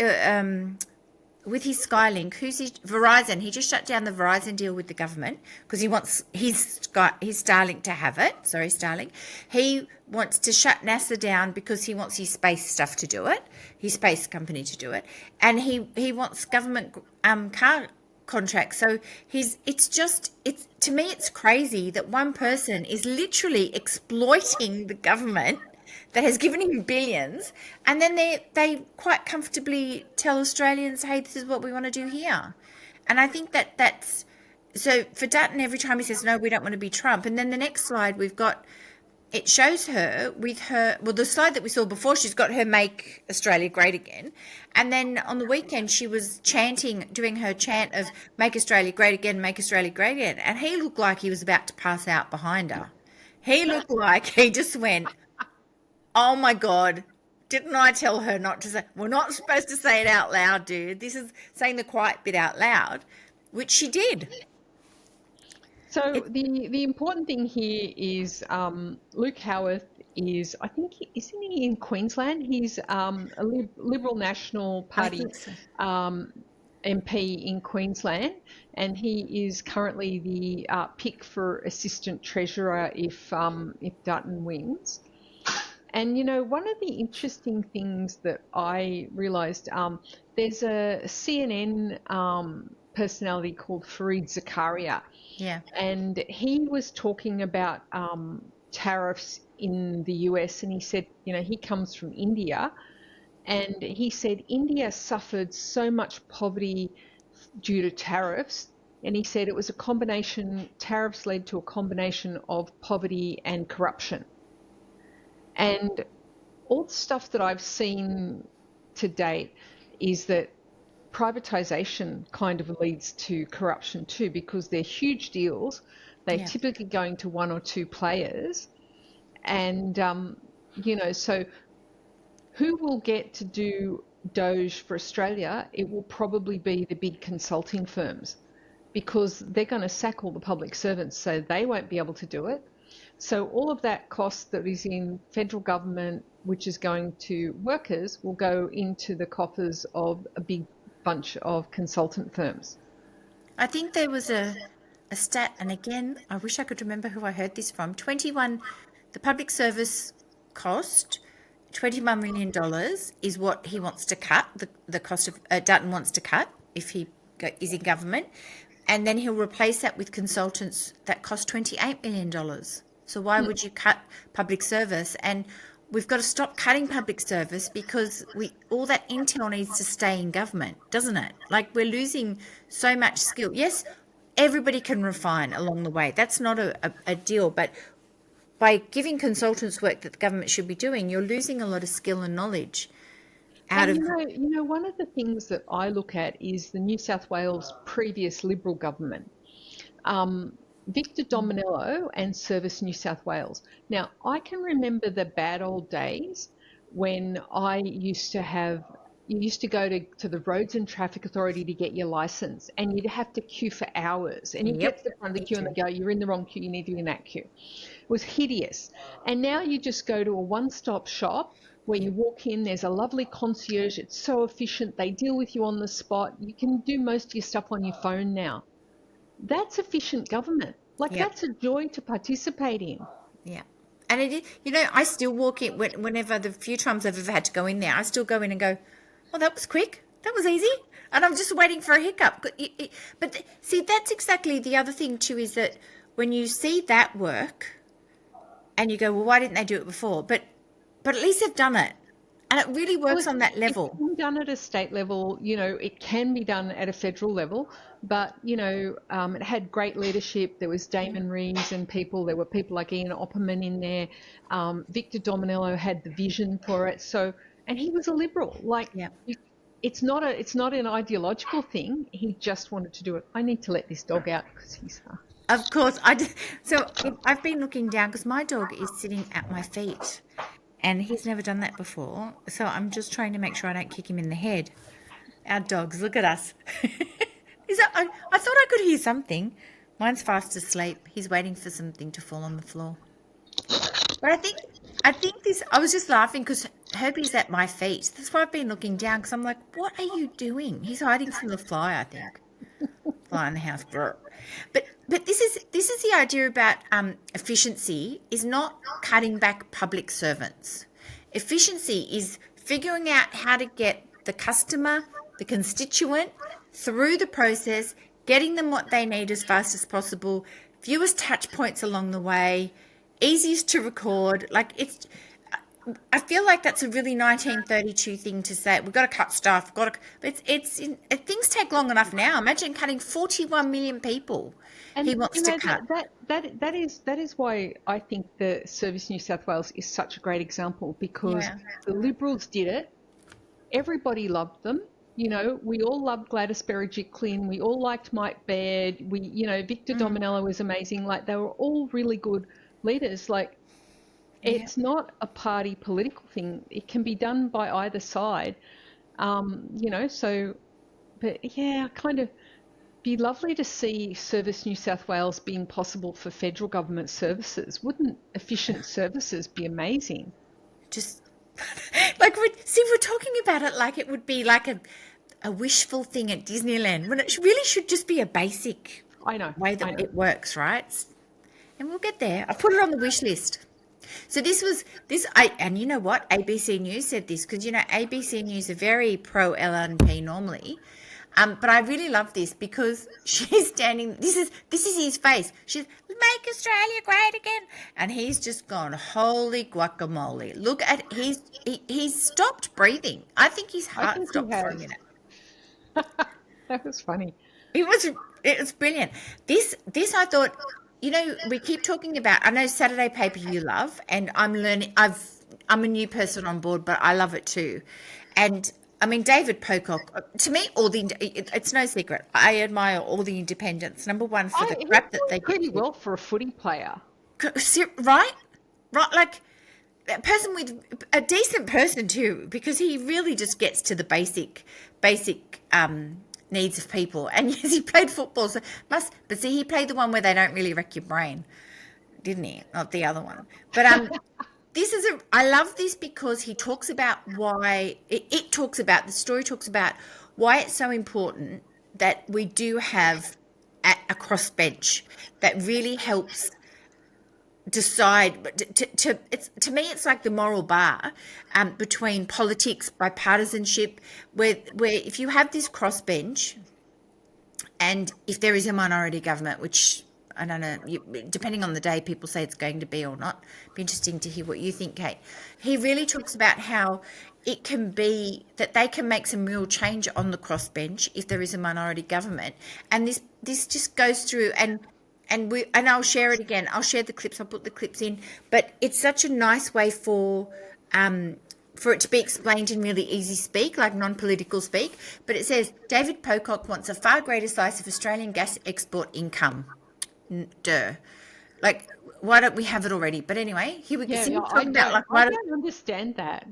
with his Skylink, Verizon, he just shut down the Verizon deal with the government because he wants his Starlink to have it. Sorry, Starlink. He wants to shut NASA down because he wants his space stuff to do it, his space company to do it, and he wants government car contracts. So to me it's crazy that one person is literally exploiting the government that has given him billions, and then they quite comfortably tell Australians, hey, this is what we want to do here. And I think that's so for Dutton, every time he says, no, we don't want to be Trump. And then the next slide we've got, it shows her with the slide that we saw before, she's got her Make Australia Great Again. And then on the weekend, she was doing her chant of Make Australia Great Again, Make Australia Great Again. And he looked like he was about to pass out behind her. He looked like he just went, oh my God, didn't I tell her not to say, we're not supposed to say it out loud, dude. This is saying the quiet bit out loud, which she did. So the important thing here is Luke Howarth is, I think, isn't he in Queensland? He's a Liberal National Party MP in Queensland, and he is currently the pick for Assistant Treasurer if Dutton wins. And, you know, one of the interesting things that I realised, there's a CNN personality called Fareed Zakaria, Yeah. and he was talking about tariffs in the US, and he said, he comes from India, and he said India suffered so much poverty due to tariffs. And he said it was a combination, tariffs led to a combination of poverty and corruption. And all the stuff that I've seen to date is that privatization kind of leads to corruption too, because they're huge deals. They're typically going to one or two players. And, so who will get to do Doge for Australia? It will probably be the big consulting firms, because they're going to sack all the public servants, so they won't be able to do it. So all of that cost that is in federal government, which is going to workers, will go into the coffers of a big bunch of consultant firms. I think there was a stat, and again, I wish I could remember who I heard this from. The public service cost, $21 million is what he wants to cut, the cost of, Dutton wants to cut if he is in government. And then he'll replace that with consultants that cost $28 million. So why would you cut public service? And we've got to stop cutting public service, because all that intel needs to stay in government, doesn't it? Like, we're losing so much skill. Yes, everybody can refine along the way. That's not a deal. But by giving consultants work that the government should be doing, you're losing a lot of skill and knowledge out of... One of the things that I look at is the New South Wales previous Liberal government. Victor Dominello and Service New South Wales. Now, I can remember the bad old days when you used to go to the Roads and Traffic Authority to get your license, and you'd have to queue for hours. And you get to the front of the queue and they go, you're in the wrong queue, you need to be in that queue. It was hideous. And now you just go to a one-stop shop where you walk in, there's a lovely concierge, it's so efficient, they deal with you on the spot, you can do most of your stuff on your phone now. That's efficient government. That's a joy to participate in. Yeah. And it is, I still walk in whenever, the few times I've ever had to go in there, I still go in and go, oh, that was quick. That was easy. And I'm just waiting for a hiccup. But see, that's exactly the other thing too, is that when you see that work and you go, well, why didn't they do it before? But at least they've done it. And it really works on that level. It's been done at a state level, it can be done at a federal level, but, it had great leadership. There was Damon Rees and there were people like Ian Opperman in there. Victor Dominello had the vision for it. So, and he was a Liberal. It's not an ideological thing. He just wanted to do it. I need to let this dog out because he's... Of course. So I've been looking down because my dog is sitting at my feet. And he's never done that before. So I'm just trying to make sure I don't kick him in the head. Our dogs, look at us. I thought I could hear something. Mine's fast asleep. He's waiting for something to fall on the floor. But I think this, I was just laughing because Herbie's at my feet. That's why I've been looking down, because I'm like, what are you doing? He's hiding from the fly, I think. Fly in the house. But this is the idea about efficiency is not cutting back public servants. Efficiency is figuring out how to get the customer, the constituent, through the process, getting them what they need as fast as possible, fewest touch points along the way, easiest to record. I feel like that's a really 1932 thing to say. We've got to cut staff. Things take long enough now. Imagine cutting 41 million people. And he wants to cut. That is why I think the Service New South Wales is such a great example, because the Liberals did it. Everybody loved them. We all loved Gladys Berejiklian. We all liked Mike Baird. Victor Dominello was amazing. They were all really good leaders. It's not a party political thing. It can be done by either side. Be lovely to see Service New South Wales being possible for federal government services. Wouldn't efficient services be amazing? Just we're talking about it like it would be like a wishful thing at Disneyland, when it really should just be a basic way that it works, right? And we'll get there. I put it on the wish list. So and you know what? ABC News said this, because ABC News are very pro LNP normally. But I really love this because she's standing. This is his face. She's make Australia great again, and he's just gone holy guacamole. Look at he's stopped breathing. I think his I heart think he stopped for a has. minute. That was funny. It was brilliant. This I thought, we keep talking about. I know Saturday paper you love, and I'm learning. I'm a new person on board, but I love it too. And I mean, David Pocock. To me, it's no secret. I admire all the independents. Number one for the He's crap that doing they get pretty to, well for a footy player. right, right, like a person with a decent person too, because he really just gets to the basic needs of people. And yes, he played football, so but see, he played the one where they don't really wreck your brain, didn't he? Not the other one. But I love this because he talks about why the story talks about why it's so important that we do have a crossbench that really helps decide. But to me it's like the moral bar between politics, bipartisanship, where if you have this crossbench, and if there is a minority government, which I don't know, depending on the day, people say it's going to be or not. Be interesting to hear what you think, Kate. He really talks about how it can be that they can make some real change on the crossbench if there is a minority government, and this just goes through and I'll share it again. I'll share the clips. I'll put the clips in, but it's such a nice way for it to be explained in really easy speak, like non-political speak. But it says David Pocock wants a far greater slice of Australian gas export income. Duh. Like, why don't we have it already? But anyway, here we go. Yeah, So yeah, you I talk about don't. like I why don't understand that.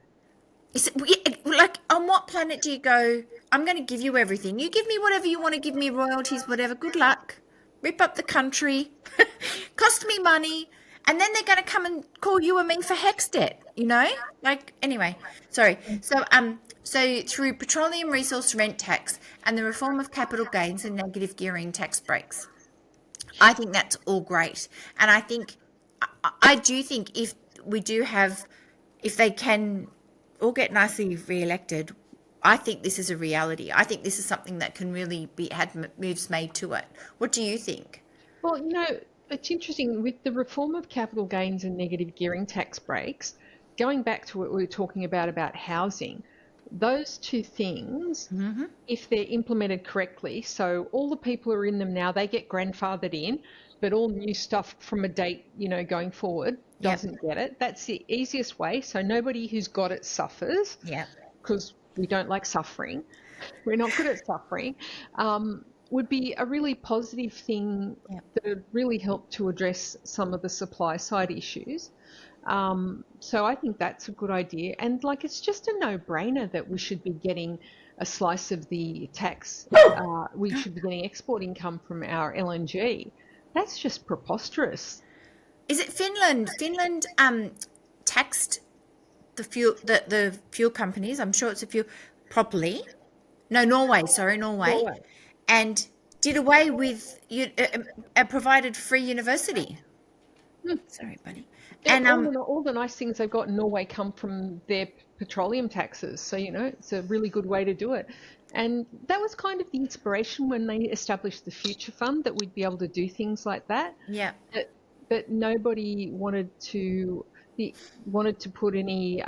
like on what planet do you go? I'm going to give you everything. You give me whatever you want to give me, royalties, whatever. Good luck. Rip up the country, cost me money, and then they're going to come and call you and me for hex debt. Like anyway. Sorry. So through petroleum resource rent tax and the reform of capital gains and negative gearing tax breaks. I think that's all great. And I do think if they can all get nicely re-elected, I think this is a reality. I think this is something that can really had moves made to it. What do you think? Well, it's interesting with the reform of capital gains and negative gearing tax breaks, going back to what we were talking about housing, those two things, if they're implemented correctly, so all the people who are in them now, they get grandfathered in, but all new stuff from a date, going forward Yep. doesn't get it. That's the easiest way. So nobody who's got it suffers, Yeah. because we don't like suffering. We're not good at suffering. Would be a really positive thing Yep. that would really help to address some of the supply side issues. So I think that's a good idea. And it's just a no-brainer that we should be getting a slice of the tax. We should be getting export income from our LNG. That's just preposterous. Is it Finland? Finland taxed the fuel companies. I'm sure it's a fuel properly. No, Norway. Sorry, Norway, Norway. and did away with provided free university. Sorry, buddy. And all the nice things they've got in Norway come from their petroleum taxes. So, it's a really good way to do it. And that was kind of the inspiration when they established the Future Fund, that we'd be able to do things like that. yeah, But nobody wanted to put any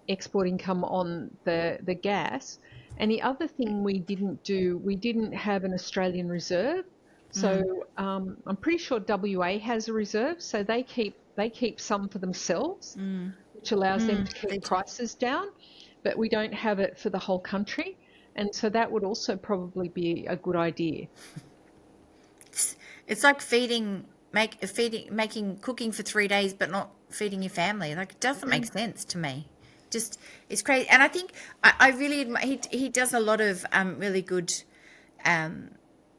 export income on the gas. And the other thing we didn't have an Australian reserve. So I'm pretty sure WA has a reserve, so they keep some for themselves, which allows them to keep prices down, but we don't have it for the whole country, and so that would also probably be a good idea. it's like making cooking for 3 days, but not feeding your family. Like, it doesn't make sense to me. Just, it's crazy. And I think I really admire, he does a lot of really good.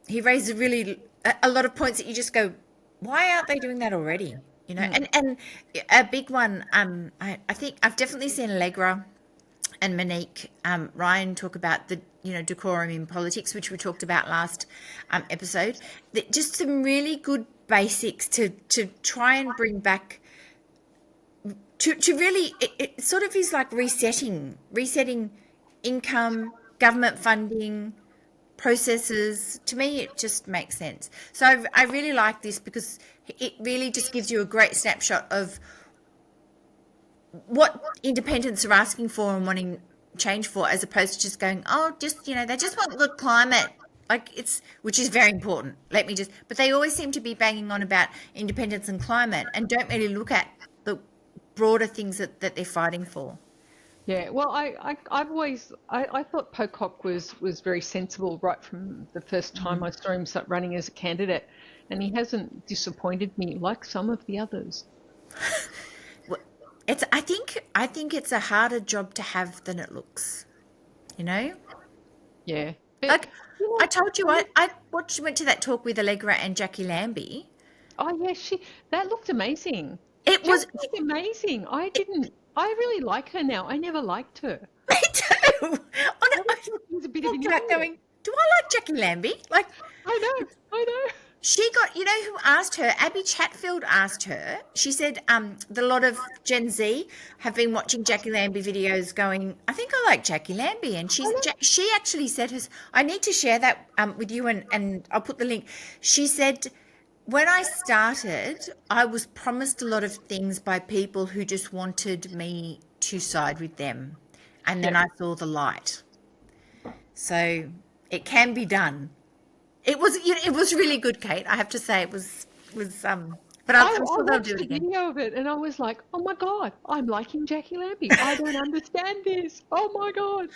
He raises a lot of points that you just go, why aren't they doing that already? And a big one. I think I've definitely seen Allegra and Monique Ryan talk about the decorum in politics, which we talked about last episode. Just some really good basics to try and bring back. To really, it sort of is like resetting income, government funding, processes. To me, it just makes sense. So I really like this because it really just gives you a great snapshot of what independents are asking for and wanting change for, as opposed to just going, oh, just, they just want the climate. Like which is very important. But they always seem to be banging on about independence and climate and don't really look at the broader things that they're fighting for. Yeah, well, I've always I thought Pocock was very sensible right from the first time I saw him start running as a candidate, and he hasn't disappointed me like some of the others. I think it's a harder job to have than it looks. You know, Yeah, but like I told you, I went to that talk with Allegra and Jackie Lambie. oh yeah, that looked amazing. It Jackie was was amazing. I really like her now. I never liked her. me too. Oh, no, I I always thought she was a bit of an walked out idiot. going, do I like Jackie Lambie? Like, I know. she got, who asked her? Abby Chatfield asked her. She said that a lot of Gen Z have been watching Jackie Lambie videos going, I think I like Jackie Lambie. And she actually said, I need to share that with you and I'll put the link. She said, when I started, I was promised a lot of things by people who just wanted me to side with them. And then I saw the light. So it can be done. It was really good, Kate. I have to say it was but I'm sure they'll do it again. I watched the video of it and I was like, oh my God, I'm liking Jackie Lambie. I don't understand this. Oh my God.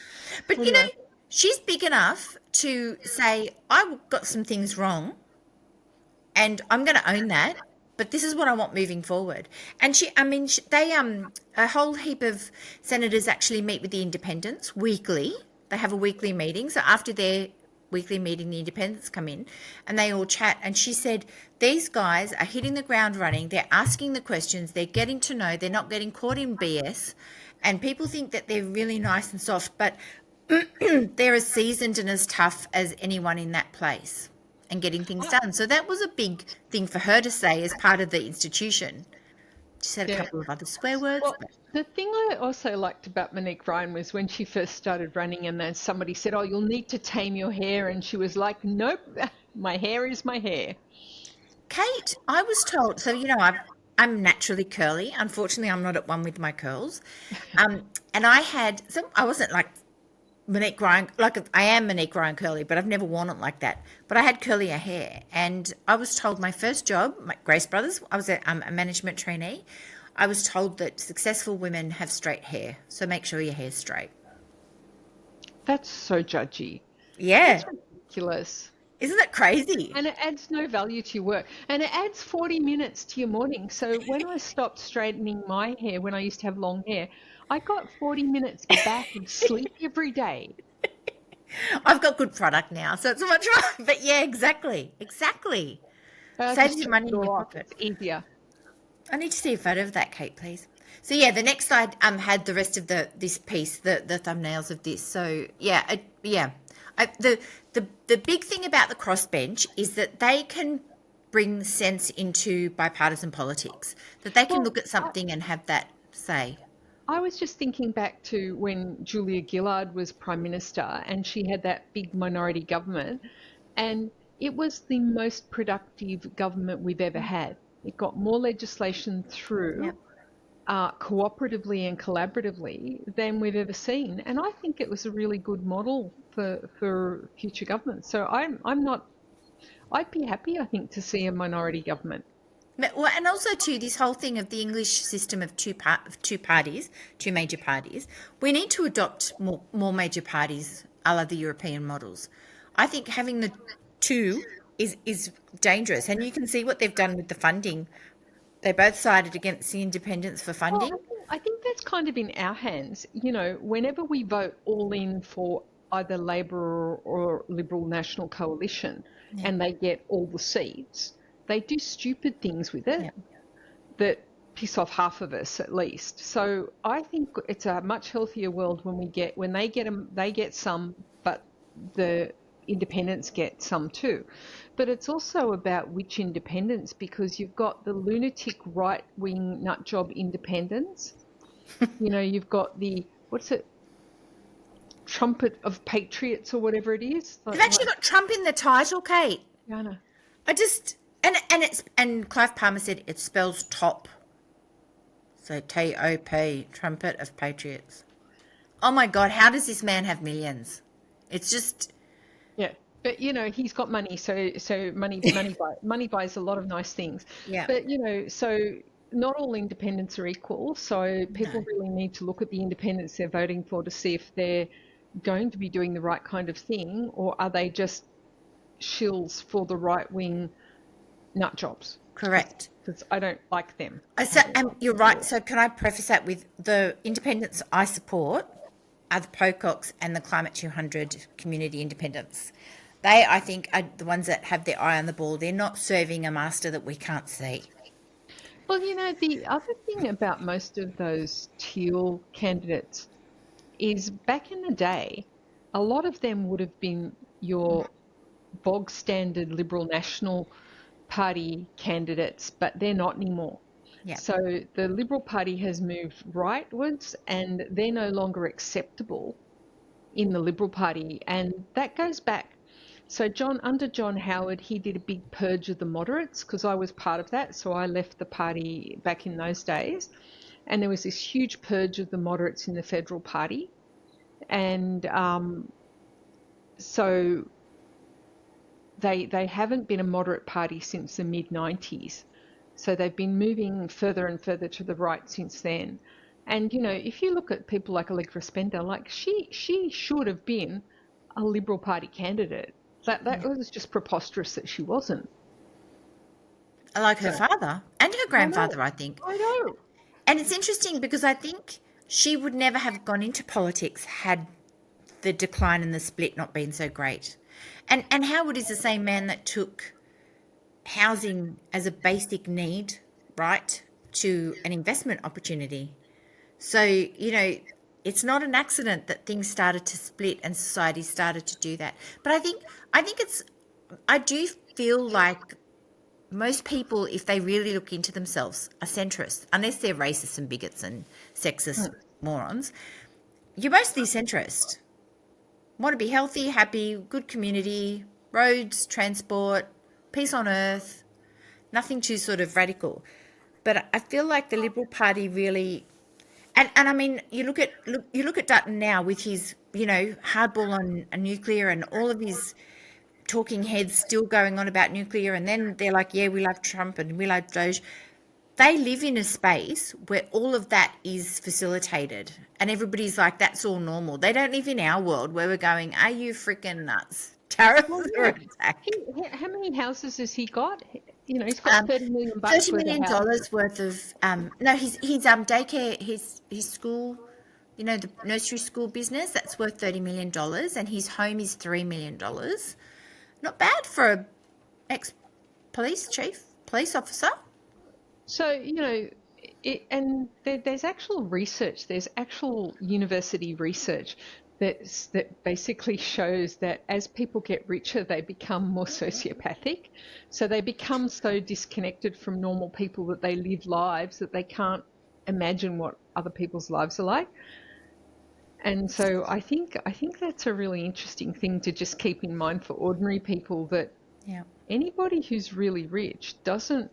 But anyway. she's big enough to say, I got some things wrong and I'm going to own that, but this is what I want moving forward. And they a whole heap of senators actually meet with the independents weekly. They have a weekly meeting. So after their weekly meeting, the independents come in and they all chat. And she said, these guys are hitting the ground running. They're asking the questions. They're getting to know. They're not getting caught in BS. And people think that they're really nice and soft, but they're as seasoned and as tough as anyone in that place and getting things done. So that was a big thing for her to say as part of the institution. She said a couple of other swear words. Well, the thing I also liked about Monique Ryan was when she first started running and then somebody said, oh, you'll need to tame your hair. And she was like, nope, my hair is my hair. Kate, I was told, so, I'm naturally curly. Unfortunately, I'm not at one with my curls. And I wasn't like Monique Ryan, like I am Monique Ryan curly, but I've never worn it like that. But I had curlier hair, and I was told my first job, Grace Brothers, I was a management trainee. I was told that successful women have straight hair, so make sure your hair's straight. That's so judgy. Yeah. That's ridiculous. Isn't that crazy? And it adds no value to your work. And it adds 40 minutes to your morning. So when I stopped straightening my hair, when I used to have long hair, I got 40 minutes back of sleep every day. I've got good product now, so it's much more. But yeah, exactly. Saves you money in your pocket. It's easier. I need to see a photo of that, Kate, please. So yeah, the next slide had the rest of this piece, the thumbnails of this. So yeah, the big thing about the crossbench is that they can bring sense into bipartisan politics. That they can look at something and have that say. I was just thinking back to when Julia Gillard was Prime Minister and she had that big minority government, and it was the most productive government we've ever had. It got more legislation through cooperatively and collaboratively than we've ever seen. And I think it was a really good model for future governments. So I'd be happy, I think, to see a minority government. Well, and also too, this whole thing of the English system of two major parties, we need to adopt more major parties a la the European models. I think having the two is dangerous, and you can see what they've done with the funding. They both sided against the independents for funding. Well, I think that's kind of in our hands. Whenever we vote all in for either Labor or Liberal National Coalition and they get all the seats, they do stupid things with it that piss off half of us at least. So I think it's a much healthier world when they get them, they get some, but the independents get some too. But it's also about which independents, because you've got the lunatic right-wing nutjob independents. You've got the, trumpet of patriots or whatever it is. They've actually got Trump in the title, Kate. I know. And Clive Palmer said it spells top. So T-O-P, trumpet of patriots. Oh my God, how does this man have millions? It's just... Yeah. But, he's got money, so money buys a lot of nice things. Yeah. But, so not all independents are equal. So people really need to look at the independents they're voting for to see if they're going to be doing the right kind of thing, or are they just shills for the right-wing nut jobs? Correct. Because I don't like them. And you're right. So can I preface that with the independents I support are the Pococks and the Climate 200 community independents. They, I think, are the ones that have their eye on the ball. They're not serving a master that we can't see. Well, the other thing about most of those teal candidates is back in the day, a lot of them would have been your bog standard Liberal National Party candidates, but they're not anymore. Yeah. So the Liberal Party has moved rightwards and they're no longer acceptable in the Liberal Party. And that goes back. So under John Howard, he did a big purge of the moderates because I was part of that. So I left the party back in those days. And there was this huge purge of the moderates in the Federal Party. And so they haven't been a moderate party since the mid-90s. So they've been moving further and further to the right since then. And, if you look at people like Allegra Spender, like she should have been a Liberal Party candidate. That was just preposterous that she wasn't. Like her father and her grandfather, I think. I know. And it's interesting because I think she would never have gone into politics had the decline and the split not been so great. And Howard is the same man that took housing as a basic need, right, to an investment opportunity. So, it's not an accident that things started to split and society started to do that. But I do feel like most people, if they really look into themselves, are centrist, unless they're racists and bigots and sexist morons. You're mostly centrist. Want to be healthy, happy, good community, roads, transport, peace on earth, nothing too sort of radical. But I feel like the Liberal Party really, and I mean, you look at Dutton now with his, hardball on nuclear and all of his talking heads still going on about nuclear, and then they're like, yeah, we love Trump and we love Doge. They live in a space where all of that is facilitated and everybody's like, that's all normal. They don't live in our world where we're going, are you freaking nuts? Tariffs are attack. How many houses has he got? He's got $30 million $30 million worth of his daycare, his school, the nursery school business, that's worth $30 million, and his home is $3 million. Not bad for a ex-police officer. So, and there's actual research, there's actual university research that basically shows that as people get richer, they become more sociopathic. So they become so disconnected from normal people that they live lives that they can't imagine what other people's lives are like. And so I think that's a really interesting thing to just keep in mind for ordinary people, that anybody who's really rich doesn't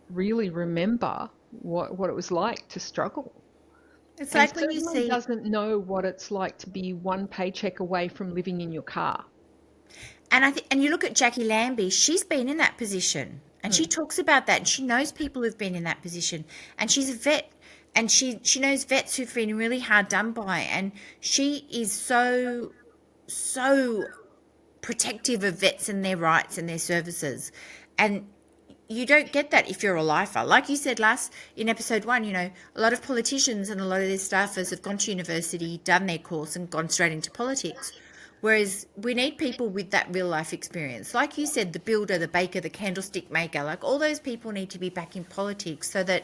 really remember what it was like to struggle. It's like when you see, doesn't know what it's like to be one paycheck away from living in your car. And and you look at Jackie Lambie, she's been in that position, and she talks about that, and she knows people who've been in that position, and she's a vet, and she knows vets who've been really hard done by, and she is so protective of vets and their rights and their services. And you don't get that if you're a lifer. Like you said in episode 1, a lot of politicians and a lot of their staffers have gone to university, done their course and gone straight into politics. Whereas we need people with that real life experience. Like you said, the builder, the baker, the candlestick maker, like all those people need to be back in politics so that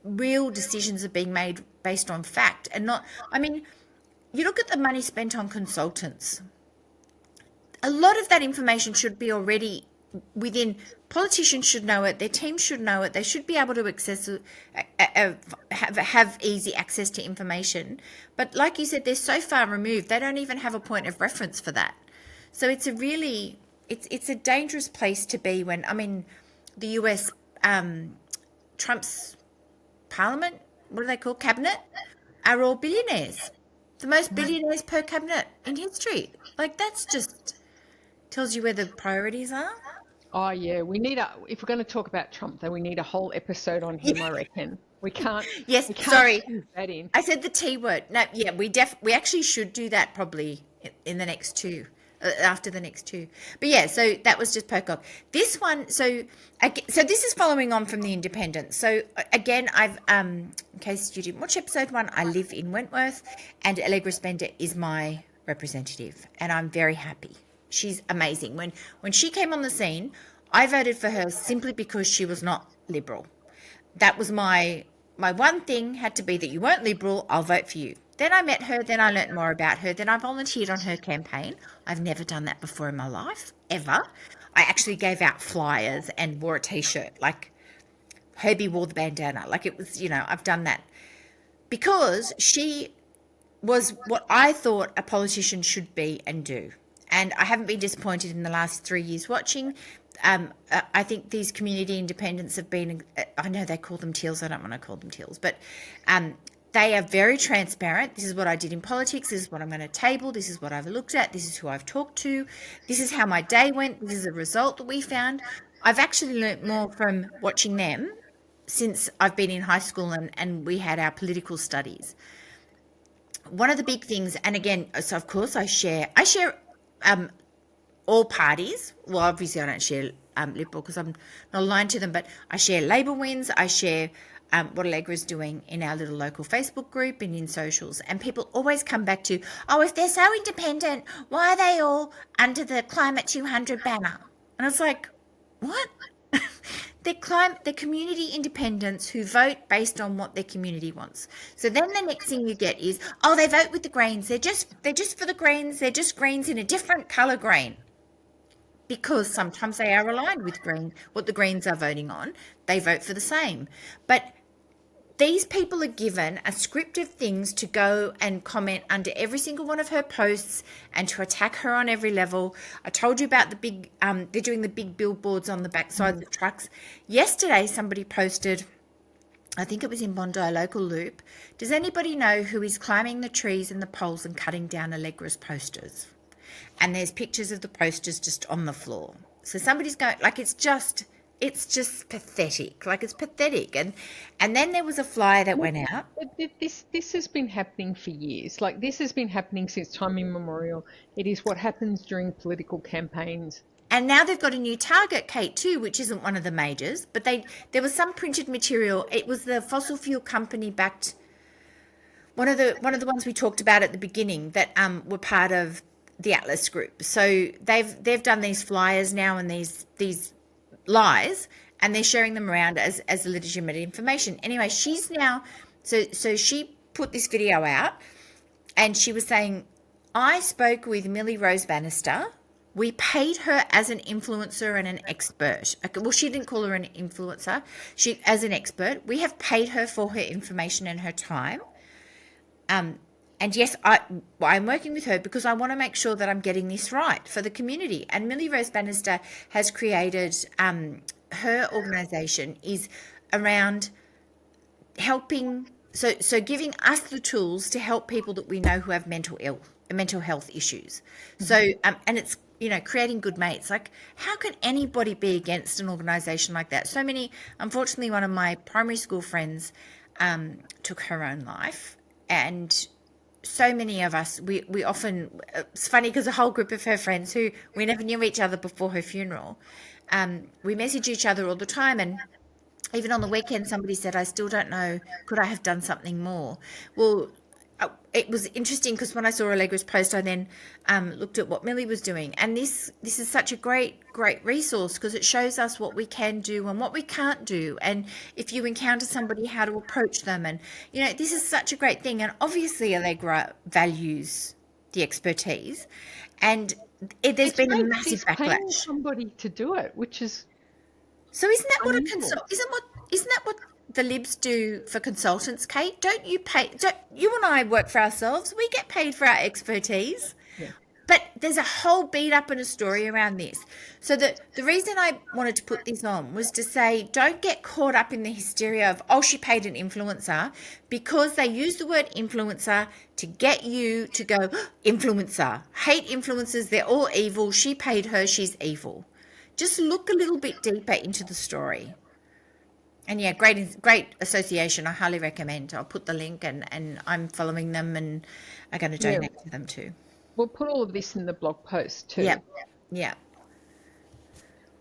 real decisions are being made based on fact and not, you look at the money spent on consultants. A lot of that information should be already within, politicians should know it, their teams should know it, they should be able to have easy access to information. But like you said, they're so far removed, they don't even have a point of reference for that. So it's a really, it's a dangerous place to be when, I mean, the US, Trump's parliament, what do they call, cabinet, are all billionaires. The most billionaires per cabinet in history. Like, that's just tells you where the priorities are. Oh yeah, if we're going to talk about Trump, though, we need a whole episode on him. I reckon we can't. Yes, we can't sorry, squeeze that in. I said the T word. No, yeah, we actually should do that probably in the next two, after the next two. But yeah, so that was just Pocock. This one, so this is following on from the Independent. So again, I've in case you didn't watch episode 1, I live in Wentworth, and Allegra Spender is my representative, and I'm very happy. She's amazing. When she came on the scene, I voted for her simply because she was not Liberal. That was my one thing had to be that you weren't Liberal, I'll vote for you. Then I met her, then I learnt more about her, then I volunteered on her campaign. I've never done that before in my life, ever. I actually gave out flyers and wore a T-shirt, like Herbie wore the bandana. Like, it was, I've done that. Because she was what I thought a politician should be and do. And I haven't been disappointed in the last 3 years watching. I think these community independents have been, I know they call them teals, I don't want to call them teals, but they are very transparent. This is what I did in politics, this is what I'm going to table, this is what I've looked at, this is who I've talked to, this is how my day went, this is a result that we found. I've actually learnt more from watching them since I've been in high school and we had our political studies. One of the big things, and again, so of course I share all parties. Well, obviously I don't share Liberal because I'm not aligned to them, but I share Labor wins. I share what Allegra's doing in our little local Facebook group and in socials. And people always come back to, oh, if they're so independent, why are they all under the Climate 200 banner? And it's like, what? They're community independents who vote based on what their community wants. So then the next thing you get is, oh, they vote with the Greens. They're just for the Greens. They're just Greens in a different colour green. Because sometimes they are aligned with what the Greens are voting on. They vote for the same. But these people are given a script of things to go and comment under every single one of her posts and to attack her on every level. I told you about the big, they're doing the big billboards on the backside of the trucks. Yesterday, somebody posted, I think it was in Bondi Local Loop, does anybody know who is climbing the trees and the poles and cutting down Allegra's posters? And there's pictures of the posters just on the floor. So somebody's going, like, it's just pathetic. Like, it's pathetic. And then there was a flyer that went out. This has been happening for years. Like, this has been happening since time immemorial. It is what happens during political campaigns. And now they've got a new target, Kate, too, which isn't one of the majors. But there was some printed material. It was the fossil fuel company backed, one of the ones we talked about at the beginning that were part of the Atlas Group. So they've done these flyers now and these lies, and they're sharing them around as legitimate information. Anyway, she's now, so she put this video out, and she was saying, I spoke with Millie Rose Bannister. We paid her as an influencer and an expert. Well, she didn't call her an influencer. She as an expert. We have paid her for her information and her time. And yes, I'm working with her because I want to make sure that I'm getting this right for the community. And Millie Rose Bannister has created, her organisation is around helping, so giving us the tools to help people that we know who have mental health issues. Mm-hmm. So, and it's, creating good mates. Like, how can anybody be against an organisation like that? So many, unfortunately, one of my primary school friends took her own life, and so many of us, we often, it's funny because a whole group of her friends who we never knew each other before her funeral, we message each other all the time. And even on the weekend, somebody said, I still don't know, could I have done something more? Well, it was interesting because when I saw Allegra's post, I then looked at what Millie was doing. And this is such a great resource because it shows us what we can do and what we can't do. And if you encounter somebody, how to approach them. And, this is such a great thing. And obviously Allegra values the expertise. And there's It's been a great. massive She's paying backlash. somebody to do it, which is So unusual. isn't that what the libs do for consultants, Kate? Don't you pay? Don't you and I work for ourselves? We get paid for our expertise. Yeah. But there's a whole beat up and a story around this. So the reason I wanted to put this on was to say, don't get caught up in the hysteria of, oh, she paid an influencer, because they use the word influencer to get you to go, influencer, hate influencers, they're all evil. She paid her, she's evil. Just look a little bit deeper into the story. And yeah, great association. I highly recommend. I'll put the link, and I'm following them, and I'm going to Yeah. donate to them too. We'll put all of this in the blog post too. Yeah. Yeah.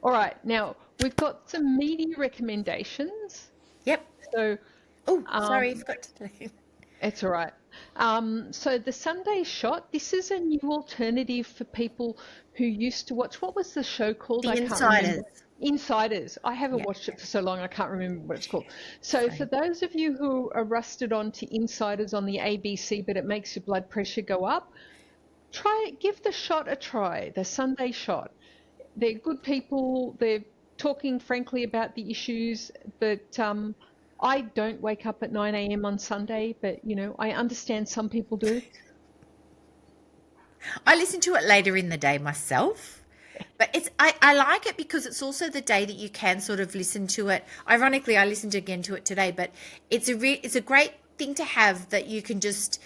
All right. Now, we've got some media recommendations. Yep. So, Oh, sorry, I forgot to say. it's all right. So the Sunday Shot, this is a new alternative for people who used to watch, what was the show called? The I can't remember. Insiders. Insiders. I haven't Yeah. watched it for so long, I can't remember what it's called. So for Same. those of you who are rusted on to Insiders on the ABC, but it makes your blood pressure go up, give the shot a try, the Sunday Shot. They're good people. They're talking frankly about the issues, but I don't wake up at 9 a.m. on Sunday, but I understand some people do. I listen to it later in the day myself, but I like it because it's also the day that you can sort of listen to it. Ironically, I listened again to it today, but it's a great thing to have, that you can just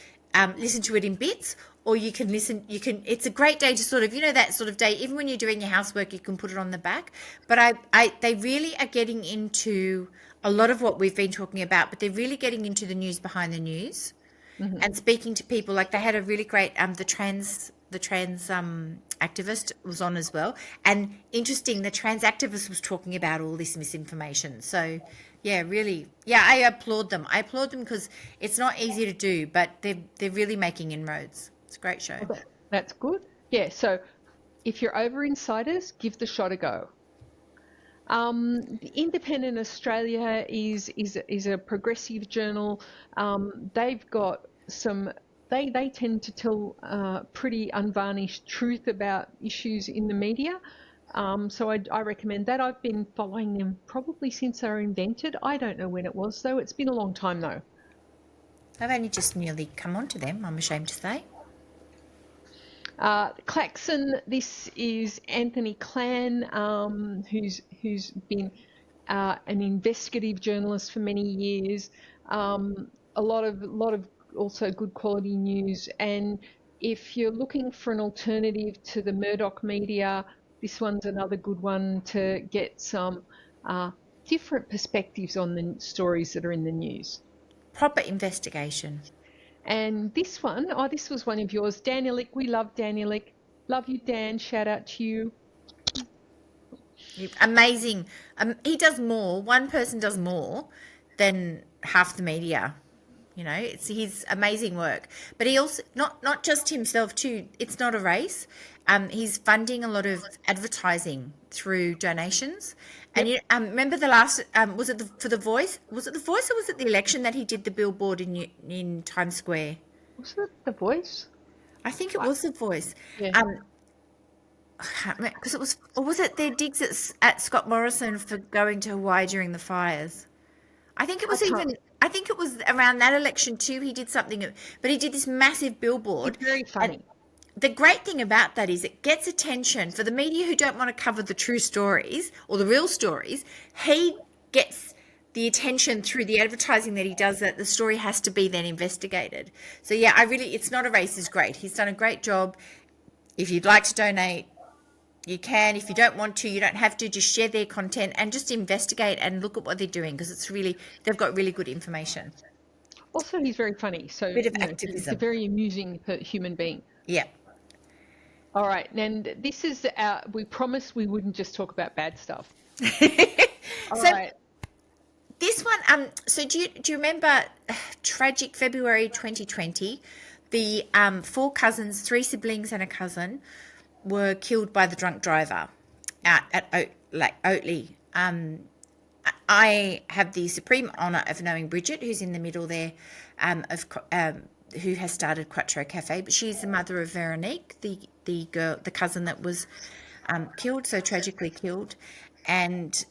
listen to it in bits, or it's a great day to sort of, that sort of day, even when you're doing your housework, you can put it on the back. But they really are getting into a lot of what we've been talking about, but they're really getting into the news behind the news. Mm-hmm. And speaking to people. Like, they had a really great the trans activist was on as well, and interesting, the trans activist was talking about all this misinformation. So yeah, really, yeah, I applaud them because it's not easy to do, but they're really making inroads. It's a great show. Well, that's good. Yeah, so if you're over Insiders, give the shot a go. The Independent Australia is a progressive journal. They've got some. They tend to tell pretty unvarnished truth about issues in the media. So I recommend that. I've been following them probably since they were invented. I don't know when it was though. It's been a long time though. I've only just nearly come on to them, I'm ashamed to say. Claxon, this is Anthony Clan, who's been an investigative journalist for many years. A lot of also good quality news. And if you're looking for an alternative to the Murdoch media, this one's another good one to get some different perspectives on the stories that are in the news. Proper investigation. And this one, this was one of yours, Danielic. We love Danielic. Love you, Dan. Shout out to you. Amazing. He does more. One person does more than half the media. It's his amazing work. But he also, not just himself too. It's not a race. He's funding a lot of advertising through donations. And remember the last, was it for the Voice? Was it the Voice, or was it the election that he did the billboard in Times Square? Was it the Voice? I think it was the Voice. Yeah. I can't remember, because it was, or was it their digs at Scott Morrison for going to Hawaii during the fires? I think it was around that election too. He did something, but he did this massive billboard. It's very funny. And the great thing about that is it gets attention for the media who don't want to cover the true stories or the real stories. He gets the attention through the advertising that he does, that the story has to be then investigated. So yeah, it's not a race is great. He's done a great job. If you'd like to donate, you can. If you don't want to, you don't have to. Just share their content and just investigate and look at what they're doing, because they've got really good information. Also, he's very funny. So Bit of he's activism. a very amusing human being. Yeah. All right, and this is we promised we wouldn't just talk about bad stuff. All right. This one, so do you remember tragic February 2020? The 4 cousins, 3 siblings and a cousin, were killed by the drunk driver out at Oatley. I have the supreme honour of knowing Bridget, who's in the middle there, of who has started Quattro Cafe, but she's the mother of Veronique, the girl, the cousin that was killed, so tragically killed. And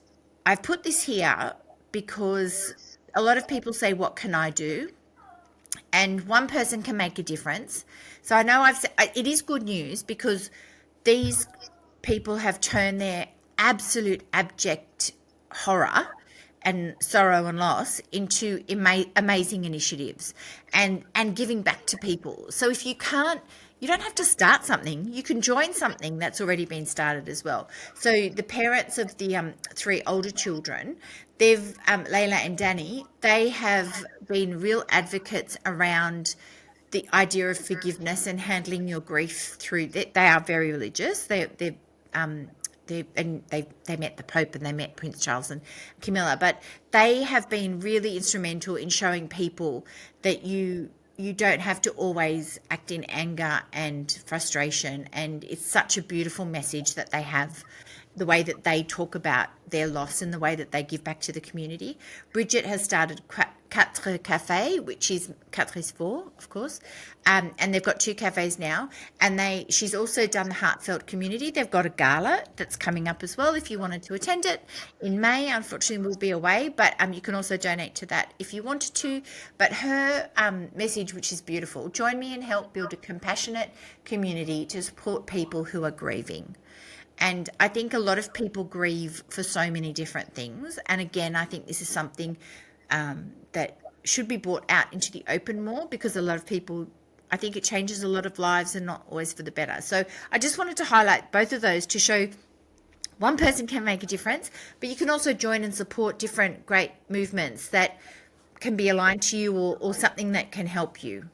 I've put this here because a lot of people say, "What can I do?" And one person can make a difference. So I know it is good news because these people have turned their absolute abject horror and sorrow and loss into amazing initiatives and giving back to people. So if you can't, you don't have to start something. You can join something that's already been started as well. So the parents of the three older children, they've Layla and Danny, they have been real advocates around the idea of forgiveness and handling your grief through. They are very religious. They met the Pope and they met Prince Charles and Camilla, but they have been really instrumental in showing people that you don't have to always act in anger and frustration. And it's such a beautiful message that they have, the way that they talk about their loss and the way that they give back to the community. Bridget has started Quatre Cafe, which is Quatre is four, of course, and they've got 2 cafes now. And she's also done the Heartfelt Community. They've got a gala that's coming up as well. If you wanted to attend it in May, unfortunately we'll be away, but you can also donate to that if you wanted to. But her message, which is beautiful: join me and help build a compassionate community to support people who are grieving. And I think a lot of people grieve for so many different things. And again, I think this is something that should be brought out into the open more, because a lot of people, I think it changes a lot of lives and not always for the better. So I just wanted to highlight both of those to show one person can make a difference, but you can also join and support different great movements that can be aligned to you or something that can help you.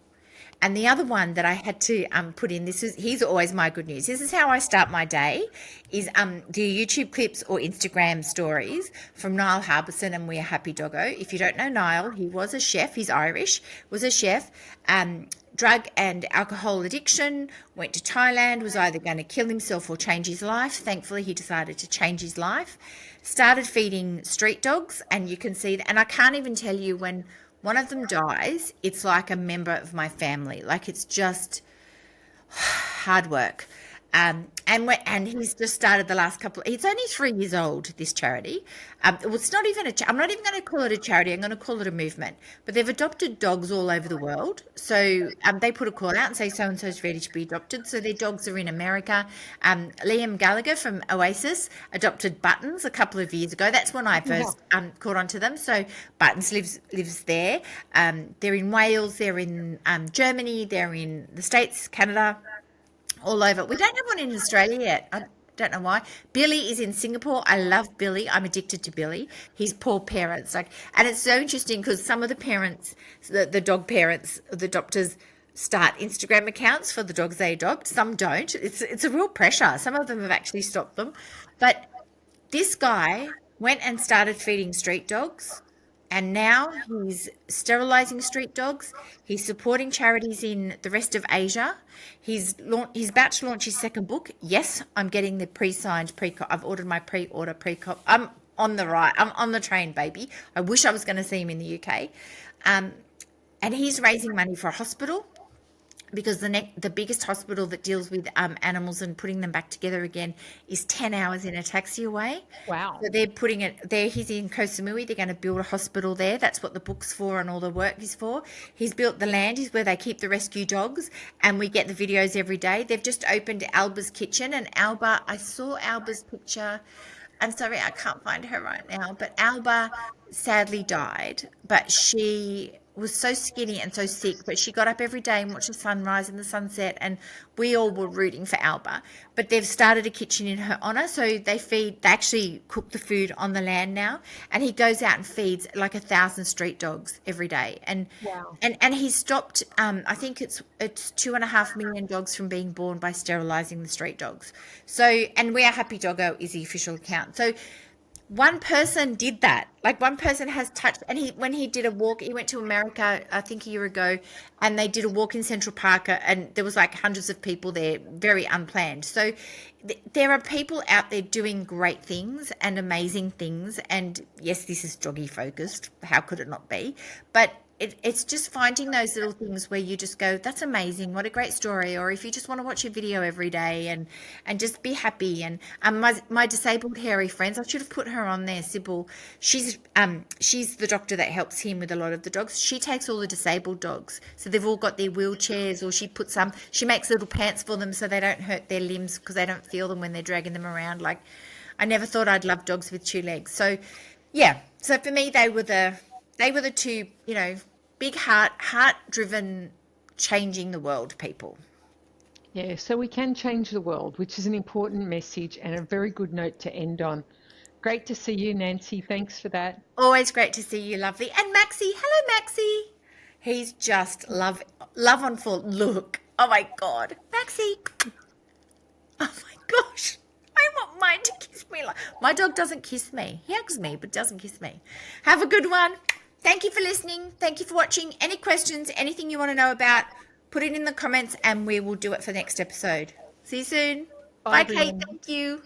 And the other one that I had to put in, here's always my good news. This is how I start my day, is do YouTube clips or Instagram stories from Niall Harbison and We're Happy Doggo. If you don't know Niall, he was a chef. He's Irish, was a chef. Drug and alcohol addiction, went to Thailand, was either going to kill himself or change his life. Thankfully, he decided to change his life. Started feeding street dogs, and you can see that. And I can't even tell you, when one of them dies, it's like a member of my family. Like, it's just hard work. And he's just started the last couple. He's only 3 years old, this charity. Well, it's not even I'm not even going to call it a charity. I'm going to call it a movement. But they've adopted dogs all over the world. So they put a call out and say so and so is ready to be adopted. So their dogs are in America. Liam Gallagher from Oasis adopted Buttons a couple of years ago. That's when I first caught on to them. So Buttons lives there. They're in Wales. They're in Germany. They're in the States, Canada, all over. We don't have one in Australia yet. I don't know why. Billy is in Singapore. I love Billy. I'm addicted to Billy. His poor parents. And it's so interesting because some of the parents, the dog parents, the adopters, start Instagram accounts for the dogs they adopt. Some don't. It's a real pressure. Some of them have actually stopped them. But this guy went and started feeding street dogs. And now he's sterilising street dogs. He's supporting charities in the rest of Asia. He's about to launch his second book. Yes, I'm getting the pre-signed I've ordered my pre-order pre-cop. I'm on the train, baby. I wish I was going to see him in the UK. And he's raising money for a hospital, because the biggest hospital that deals with animals and putting them back together again is 10 hours in a taxi away. Wow. So they're putting it there. He's in Koh Samui. They're going to build a hospital there. That's what the book's for and all the work is for. He's built the land. Is where they keep the rescue dogs, and we get the videos every day. They've just opened Alba's kitchen, and Alba, I saw Alba's picture. I'm sorry, I can't find her right now, but Alba sadly died, but she was so skinny and so sick, but she got up every day and watched the sunrise and the sunset, and we all were rooting for Alba. But they've started a kitchen in her honour, so they actually cook the food on the land now, and he goes out and feeds like 1,000 street dogs every day. And wow. and he's stopped, I think it's 2.5 million dogs from being born by sterilising the street dogs. So, and We Are Happy Doggo is the official account. So one person did that. Like, one person has touched, and when he did a walk, he went to America, I think a year ago, and they did a walk in Central Park, and there was like hundreds of people there, very unplanned. So there are people out there doing great things and amazing things. And yes, this is doggy focused. How could it not be? But it's just finding those little things where you just go, that's amazing, what a great story. Or if you just want to watch a video every day and just be happy. And my disabled hairy friends, I should have put her on there, Sybil. She's the doctor that helps him with a lot of the dogs. She takes all the disabled dogs, so they've all got their wheelchairs, or she makes little pants for them so they don't hurt their limbs because they don't feel them when they're dragging them around. Like, I never thought I'd love dogs with two legs. So yeah, so for me they were the two, big heart driven, changing the world people. Yeah, so we can change the world, which is an important message and a very good note to end on. Great to see you, Nancy. Thanks for that. Always great to see you, lovely. And Maxie, hello Maxie. He's just love on full. Look, oh my God, Maxie. Oh my gosh, I want mine to kiss me. My dog doesn't kiss me. He hugs me, but doesn't kiss me. Have a good one. Thank you for listening. Thank you for watching. Any questions, anything you want to know about, put it in the comments and we will do it for the next episode. See you soon. Bye Kate. Thank you.